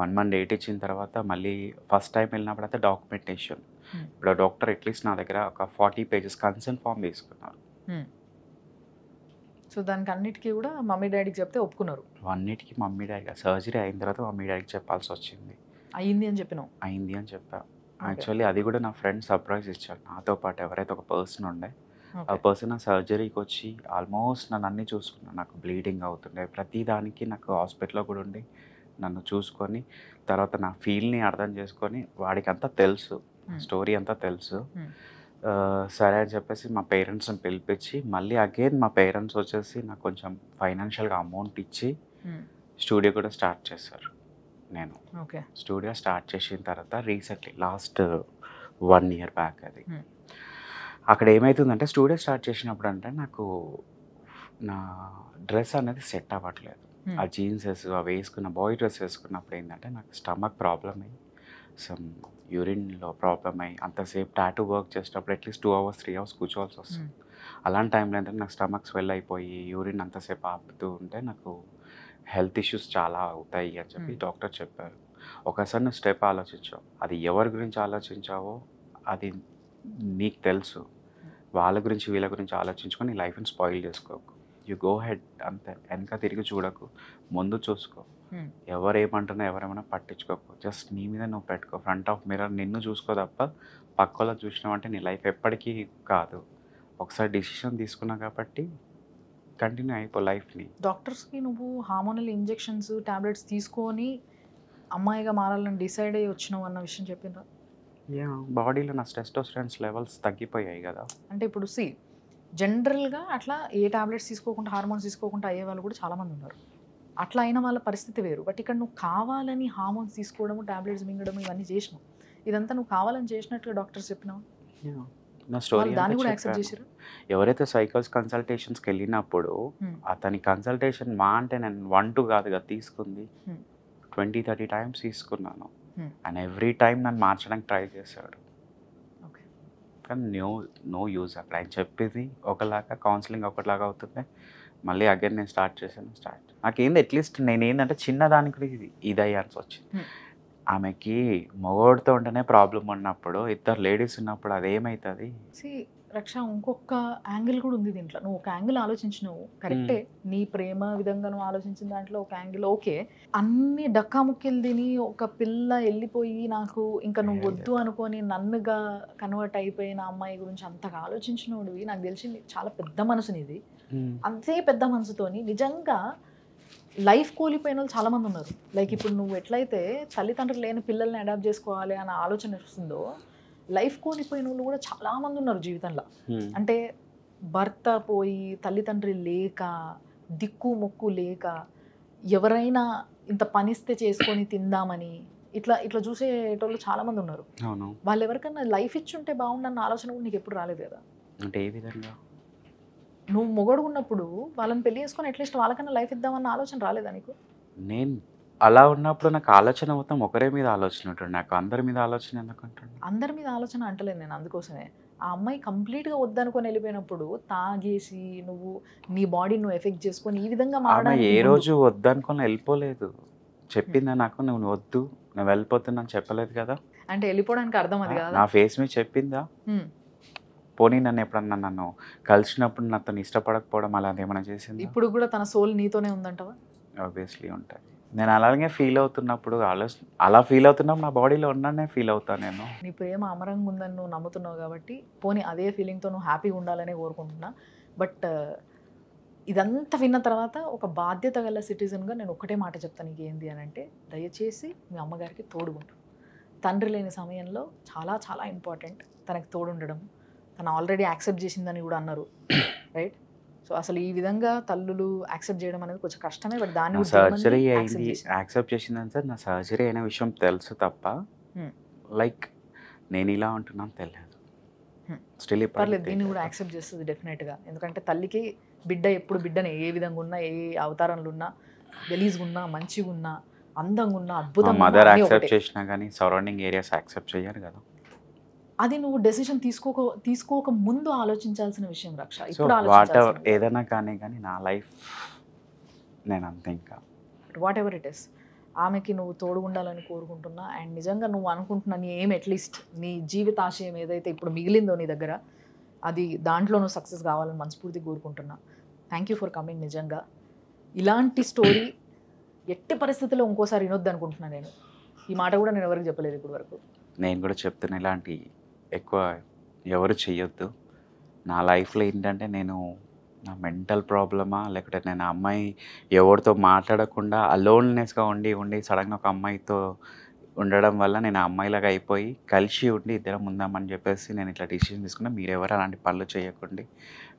1 month డేట్ ఇచ్చిన తర్వాత మళ్ళీ ఫస్ట్ టైం వెళ్ళినప్పుడు అయితే డాక్యుమెంటేషన్. ఇప్పుడు డాక్టర్ అట్లీస్ట్ నా దగ్గర ఒక 40 pages కన్సెంట్ ఫామ్ తీసుకున్నారు. సో దానికి అన్నిటికీ కూడా మమ్మీ డాడీకి చెప్తే ఒప్పుకున్నారు? అన్నిటికీ మమ్మీ డాడీ. సర్జరీ అయిన తర్వాత మమ్మీ డాడీకి చెప్పాల్సి వచ్చింది. అయింది అని చెప్పినావు? అయింది అని చెప్పా. యాక్చువల్లీ అది కూడా నా ఫ్రెండ్ సర్ప్రైజ్ ఇచ్చాడు. నాతో పాటు ఎవరైతే ఒక పర్సన్ ఉండే, ఆ పర్సన్ ఆ సర్జరీకి వచ్చి ఆల్మోస్ట్ నన్ను అన్నీ చూసుకున్నాను. నాకు బ్లీడింగ్ అవుతుండే, ప్రతి దానికి నాకు హాస్పిటల్లో కూడా ఉండి నన్ను చూసుకొని, తర్వాత నా ఫీల్ని అర్థం చేసుకొని, వాడికి అంతా తెలుసు, స్టోరీ అంతా తెలుసు. సరే అని చెప్పేసి మా పేరెంట్స్ని పిలిపించి మళ్ళీ అగైన్ మా పేరెంట్స్ వచ్చేసి నాకు కొంచెం ఫైనాన్షియల్గా అమౌంట్ ఇచ్చి స్టూడియో కూడా స్టార్ట్ చేశారు. నేను స్టూడియో స్టార్ట్ చేసిన తర్వాత రీసెంట్లీ లాస్ట్ 1 year బ్యాక్ అది. అక్కడ ఏమవుతుందంటే స్టూడియో స్టార్ట్ చేసినప్పుడు అంటే నాకు నా డ్రెస్ అనేది సెట్ అవ్వట్లేదు. ఆ జీన్సెస్ అవి వేసుకున్న బాయ్ డ్రెస్ వేసుకున్నప్పుడు ఏంటంటే నాకు స్టమక్ ప్రాబ్లమ్ అయ్యి, సమ్ యూరిన్లో ప్రాబ్లమ్ అయ్యి, అంతసేపు టాటూ వర్క్ చేసేటప్పుడు అట్లీస్ట్ 2 hours 3 hours కూర్చోవాల్సి వస్తుంది. అలాంటి టైంలో ఏంటంటే నాకు స్టమక్ స్వెల్ అయిపోయి యూరిన్ అంతసేపు ఆపుతూ ఉంటే నాకు హెల్త్ ఇష్యూస్ చాలా అవుతాయి అని చెప్పి డాక్టర్ చెప్పారు. ఒకసారి నువ్వు స్టెప్ ఆలోచించావు, అది ఎవరి గురించి ఆలోచించావో అది నీకు తెలుసు. వాళ్ళ గురించి వీళ్ళ గురించి ఆలోచించుకొని నీ లైఫ్ని స్పాయిల్ చేసుకోకు. యూ గో హెడ్, అంతే. వెనక తిరిగి చూడకు, ముందు చూసుకో. ఎవరేమంటున్నా ఎవరేమైనా పట్టించుకోకు. జస్ట్ నీ మీద నువ్వు పెట్టుకో. ఫ్రంట్ ఆఫ్ మిర్రర్ నిన్ను చూసుకో తప్ప పక్కలో చూసినావంటే నీ లైఫ్ ఎప్పటికీ కాదు. ఒకసారి డిసిషన్ తీసుకున్నా కాబట్టి కంటిన్యూ అయిపో లైఫ్ని. డాక్టర్స్కి నువ్వు హార్మోనల్ ఇంజెక్షన్స్ టాబ్లెట్స్ తీసుకొని అమ్మాయిగా మారాలని డిసైడ్ అయ్యి వచ్చినావు అన్న విషయం చెప్పిండ్రా? బాడీలో నా టెస్టోస్టెరాన్ లెవెల్స్ తగ్గిపోయాయి కదా. అంటే ఇప్పుడు జనరల్గా అట్లా ఏ టాబ్లెట్స్ తీసుకోకుండా హార్మోన్స్ తీసుకోకుండా అయ్యే వాళ్ళు కూడా చాలామంది ఉన్నారు. అట్లా అయిన వాళ్ళ పరిస్థితి వేరు. బట్ ఇక్కడ నువ్వు కావాలని హార్మోన్స్ తీసుకోవడము, టాబ్లెట్స్ మింగడము ఇవన్నీ చేసినావు. ఇదంతా నువ్వు కావాలని చేసినట్టుగా డాక్టర్స్ చెప్పినావు. నా స్టోరీ దాన్ని కూడా యాక్సెప్ట్ చేశారు. ఎవరైతే సైకాలజీ కన్సల్టేషన్స్కి వెళ్ళినప్పుడు అతని కన్సల్టేషన్ మా అంటే నేను 1-2 కాదుగా తీసుకుంది, 20-30 times తీసుకున్నాను. అండ్ ఎవ్రీ టైం నన్ను మార్చడానికి ట్రై చేశాడు. కానీ నో యూజ్. అక్కడ ఆయన చెప్పింది ఒకలాగా, కౌన్సిలింగ్ ఒకలాగా అవుతుంది. మళ్ళీ అగైన్ నేను స్టార్ట్ చేశాను. నాకేంది అట్లీస్ట్ నేనేంటంటే చిన్నదానికి ఇది అయ్యాల్సి వచ్చింది. ఆమెకి మగవాడితో ఉంటేనే ప్రాబ్లం ఉన్నప్పుడు, 2 ladies ఉన్నప్పుడు అదేమవుతుంది? రక్ష, ఇంకొక యాంగిల్ కూడా ఉంది దీంట్లో. నువ్వు ఒక యాంగిల్ ఆలోచించినావు, కరెక్టే. నీ ప్రేమ విధంగా నువ్వు ఆలోచించిన దాంట్లో ఒక యాంగిల్ ఓకే. అన్ని డక్కాముక్కిలు తిని ఒక పిల్ల వెళ్ళిపోయి నాకు ఇంకా నువ్వు వద్దు అనుకొని నన్నుగా కన్వర్ట్ అయిపోయిన అమ్మాయి గురించి అంతగా ఆలోచించినోడివి. నాకు తెలిసింది చాలా పెద్ద మనసు నీది. అంతే పెద్ద మనసుతోని నిజంగా లైఫ్ కోల్పోయిన వాళ్ళు చాలామంది ఉన్నారు. లైక్ ఇప్పుడు నువ్వు ఎట్లయితే తల్లిదండ్రులు లేని పిల్లల్ని అడాప్ట్ చేసుకోవాలి అన్న ఆలోచన వస్తుందో, లైఫ్ కోల్పోయిన వాళ్ళు కూడా చాలామంది ఉన్నారు జీవితంలో. అంటే భర్త పోయి తల్లిదండ్రి లేక దిక్కు మొక్కు లేక ఎవరైనా ఇంత పనిస్తే చేసుకొని తిందామని ఇట్లా ఇట్లా చూసేటోళ్ళు చాలామంది ఉన్నారు. అవును. వాళ్ళు ఎవరికైనా లైఫ్ ఇచ్చుంటే బాగుండన్న ఆలోచన కూడా నీకు ఎప్పుడు రాలేదు కదా? అంటే ఏ విధంగా? నువ్వు మొగడు ఉన్నప్పుడు వాళ్ళని పెళ్లి చేసుకొని అట్లీస్ట్ వాళ్ళకన్నా లైఫ్ ఇద్దామన్న ఆలోచన రాలేదా నీకు? నేను అలా ఉన్నప్పుడు నాకు ఆలోచన మొత్తం ఒకరే మీద ఆలోచన ఉంటుంది, నాకు అందరి మీద ఆలోచన ఎందుకంటున్నా? అందరి మీద ఆలోచన అంటలేదు నేను, అందుకోసమే ఆ అమ్మాయి కంప్లీట్గా వద్దనుకొని వెళ్ళిపోయినప్పుడు తాగేసి నువ్వు నీ బాడీ నువ్వు ఎఫెక్ట్ చేసుకొని ఈ విధంగా ఆమె మారడానికి ఏ ముందు- రోజు వద్దనుకొని వెళ్ళిపోలేదు. చెప్పిందా నాకు, నువ్వు వద్దు నేను వెళ్ళిపోతున్నాను చెప్పలేదు కదా? అంటే వెళ్ళిపోవడానికి అర్థం అది కాదా? నా ఫేస్ మీద చెప్పిందా? హ్మ్. పోనీ నన్ను ఎప్పుడన్నా నన్ను కలిసినప్పుడు నాతో ఇష్టపడకపోవడం అలాంటి ఏమైనా చేసింది? ఇప్పుడు కూడా తన సోల్ నీతోనే ఉందంటవా? ఆబ్వియస్లీ ఉంటుంది. నేను అలాగే ఫీల్ అవుతున్నప్పుడు అలా ఫీల్ అవుతున్నప్పుడు నా బాడీలో ఉన్నానే ఫీల్ అవుతాను నేను. నీ ప్రేమ అమరంగా ఉందని నువ్వు నమ్ముతున్నావు కాబట్టి పోనీ అదే ఫీలింగ్తో నువ్వు హ్యాపీగా ఉండాలనే కోరుకుంటున్నా. బట్ ఇదంతా విన్న తర్వాత ఒక బాధ్యత గల సిటిజన్గా నేను ఒకటే మాట చెప్తాను నీకు, ఏంది అని అంటే దయచేసి మీ అమ్మగారికి తోడుగుంటు. తండ్రి లేని సమయంలో చాలా చాలా ఇంపార్టెంట్ తనకి తోడుండడం. తను ఆల్రెడీ యాక్సెప్ట్ చేసిందని కూడా అన్నారు, రైట్? సో అసలు ఈ విధంగా తల్లులు యాక్సెప్ట్ చేయడం అనేది కొంచెం కష్టమే. బట్ దాన్ని కూడా సర్జరీ దేవుడు అయింది, accept చేసింది. యాక్సెప్ట్ చేసిందని సార్ నా సర్జరీ అయిన విషయం తెలుసు తప్ప లైక్ నేను ఇలా ఉంటున్నాను తెలియదు. స్టిల్ పర్లేదు, దీన్ని కూడా యాక్సెప్ట్ చేస్తుంది డెఫినెట్గా. ఎందుకంటే తల్లికి బిడ్డ ఎప్పుడు బిడ్డని ఏ విధంగా ఉన్నా, ఏ అవతారంలో ఉన్నా, గలీజ్గా ఉన్నా, మంచిగా ఉన్నా, అందంగా ఉన్నా, అద్భుతంగా ఉన్నా మదర్ అన్నీ యాక్సెప్ట్ ఒకటే. చేసినా కానీ సరౌండింగ్ ఏరియాస్ యాక్సెప్ట్ చేయరు కదా. అది నువ్వు డెసిషన్ తీసుకోక ముందు ఆలోచించాల్సిన విషయం రక్ష. సో ఇప్పుడు వాట్ ఎవర్ ఆలోచించాల్సిన ఏదైనా కానీ నా లైఫ్ నేను అంతే. ఇంకా వాట్ ఎవర్ ఇట్ ఇస్, ఆమెకి నువ్వు తోడుగుండాలని కోరుకుంటున్నా. అండ్ నిజంగా నువ్వు అనుకుంటున్నా నీ ఏం అట్లీస్ట్ నీ జీవిత ఆశయం ఏదైతే ఇప్పుడు మిగిలిందో నీ దగ్గర, అది దాంట్లో నువ్వు సక్సెస్ కావాలని మనస్ఫూర్తిగా కోరుకుంటున్నా. Thank you for coming. నిజంగా ఇలాంటి స్టోరీ ఎట్టి పరిస్థితుల్లో ఇంకోసారి వినొద్దు అనుకుంటున్నా నేను. ఈ మాట కూడా నేను ఎవరికి చెప్పలేదు ఇప్పుడు వరకు. నేను కూడా చెప్తున్నా, ఇలాంటి ఎక్కువ ఎవరు చెయ్యొద్దు. నా లైఫ్లో ఏంటంటే నేను నా మెంటల్ ప్రాబ్లమా లేకపోతే నేను ఆ అమ్మాయి ఎవరితో మాట్లాడకుండా అలోన్నెస్గా ఉండి సడన్గా ఒక అమ్మాయితో ఉండడం వల్ల నేను ఆ అమ్మాయిలాగా అయిపోయి కలిసి ఉండి ఇద్దరం ఉందామని చెప్పేసి నేను ఇట్లా డిసిషన్ తీసుకున్నా. మీరు ఎవరు అలాంటి పనులు చేయకండి,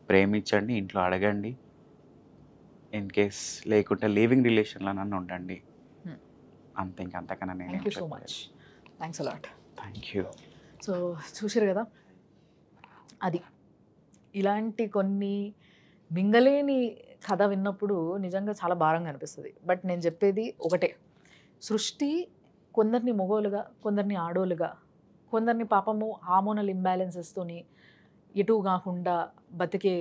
ప్రేమించండి, ఇంట్లో అడగండి. ఇన్ కేస్ లేకుంటే లివింగ్ రిలేషన్లో నన్ను ఉండండి అంతే. ఇంకంతకన్నా నేను thank you so much. Thanks a lot. Thank you. So చూసారు కదా, అది ఇలాంటి కొన్ని మింగలేని కథ విన్నప్పుడు నిజంగా చాలా భారంగా అనిపిస్తుంది. బట్ నేను చెప్పేది ఒకటే, సృష్టి కొందరిని మగోలుగా, కొందరిని ఆడోలుగా, కొందరిని పాపము హార్మోనల్ ఇంబ్యాలెన్సెస్తోని ఎటు కాకుండా బతికే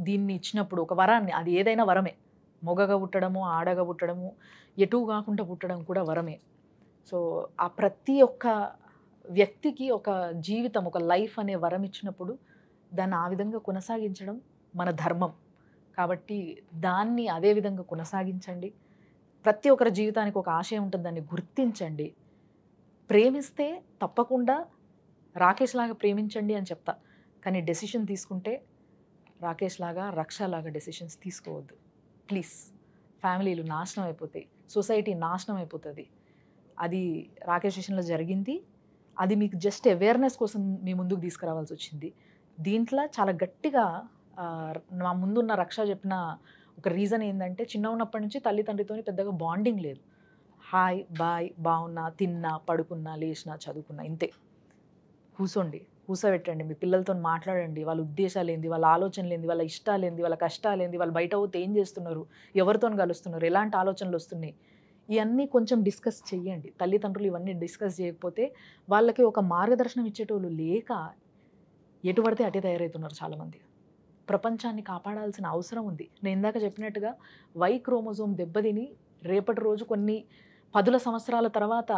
దీన్ని ఇచ్చినప్పుడు ఒక వరాన్ని, అది ఏదైనా వరమే, మొగగా పుట్టడము, ఆడగా పుట్టడము, ఎటు కాకుండా పుట్టడం కూడా వరమే. సో ఆ ప్రతి ఒక్క వ్యక్తికి ఒక జీవితం, ఒక లైఫ్ అనే వరం ఇచ్చినప్పుడు దాన్ని ఆ విధంగా కొనసాగించడం మన ధర్మం. కాబట్టి దాన్ని అదే విధంగా కొనసాగించండి. ప్రతి ఒక్కరి జీవితానికి ఒక ఆశయం ఉంటుంది, దాన్ని గుర్తించండి. ప్రేమిస్తే తప్పకుండా రాకేష్ లాగా ప్రేమించండి అని చెప్తా. కానీ డెసిషన్ తీసుకుంటే రాకేష్ లాగా, రక్ష లాగా డెసిషన్స్ తీసుకోవద్దు ప్లీజ్. ఫ్యామిలీలు నాశనం అయిపోతాయి, సొసైటీ నాశనం అయిపోతుంది. అది రాకేష్ విషయంలో జరిగింది. అది మీకు జస్ట్ అవేర్నెస్ కోసం మీ ముందుకు తీసుకురావాల్సి వచ్చింది. దీంట్లో చాలా గట్టిగా నా ముందున్న రక్ష చెప్పిన ఒక రీజన్ ఏంటంటే, చిన్న ఉన్నప్పటి నుంచి తల్లిదండ్రితో పెద్దగా బాండింగ్ లేదు. హాయ్ బాయ్, బాగున్నా, తిన్నా, పడుకున్నా, లేచినా, చదువుకున్నా, ఇంతే. కూర్చోబెట్టండి, మీ పిల్లలతో మాట్లాడండి. వాళ్ళ ఉద్దేశాలు ఏంది, వాళ్ళ ఆలోచనలు ఏంది, వాళ్ళ ఇష్టాలు ఏంది, వాళ్ళ కష్టాలు ఏంది, వాళ్ళు బయట పోతే ఏం చేస్తున్నారు, ఎవరితో కలుస్తున్నారు, ఎలాంటి ఆలోచనలు వస్తున్నాయి, ఇవన్నీ కొంచెం డిస్కస్ చేయండి. తల్లిదండ్రులు ఇవన్నీ డిస్కస్ చేయకపోతే వాళ్ళకి ఒక మార్గదర్శనం ఇచ్చేటోళ్ళు లేక ఎటు పడితే అటే తయారవుతున్నారు చాలామంది. ప్రపంచాన్ని కాపాడాల్సిన అవసరం ఉంది. నేను ఇందాక చెప్పినట్టుగా వై క్రోమోజోమ్ దెబ్బతిని రేపటి రోజు కొన్ని 10 సంవత్సరాల తర్వాత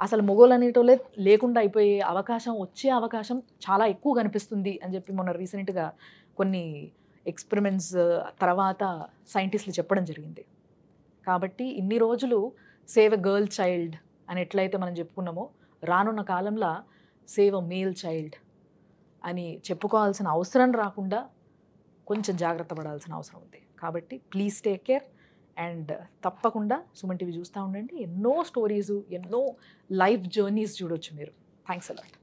అసలు మొగోలు అనేటోళ్ళే లేకుండా అయిపోయే అవకాశం, వచ్చే అవకాశం చాలా ఎక్కువ కనిపిస్తుంది అని చెప్పి మొన్న రీసెంట్గా కొన్ని ఎక్స్పెరిమెంట్స్ తర్వాత సైంటిస్టులు చెప్పడం జరిగింది. కాబట్టి ఇన్ని రోజులు సేవ్ ఎ గర్ల్ చైల్డ్ అని ఎట్లయితే మనం చెప్పుకున్నామో, రానున్న కాలంలో సేవ్ ఎ మేల్ చైల్డ్ అని చెప్పుకోవాల్సిన అవసరం రాకుండా కొంచెం జాగ్రత్త పడాల్సిన అవసరం ఉంది. కాబట్టి ప్లీజ్ టేక్ కేర్. అండ్ తప్పకుండా సుమన్ టీవీ చూస్తూ ఉండండి. ఎన్నో స్టోరీసు, ఎన్నో లైఫ్ జర్నీస్ చూడొచ్చు మీరు. Thanks a lot.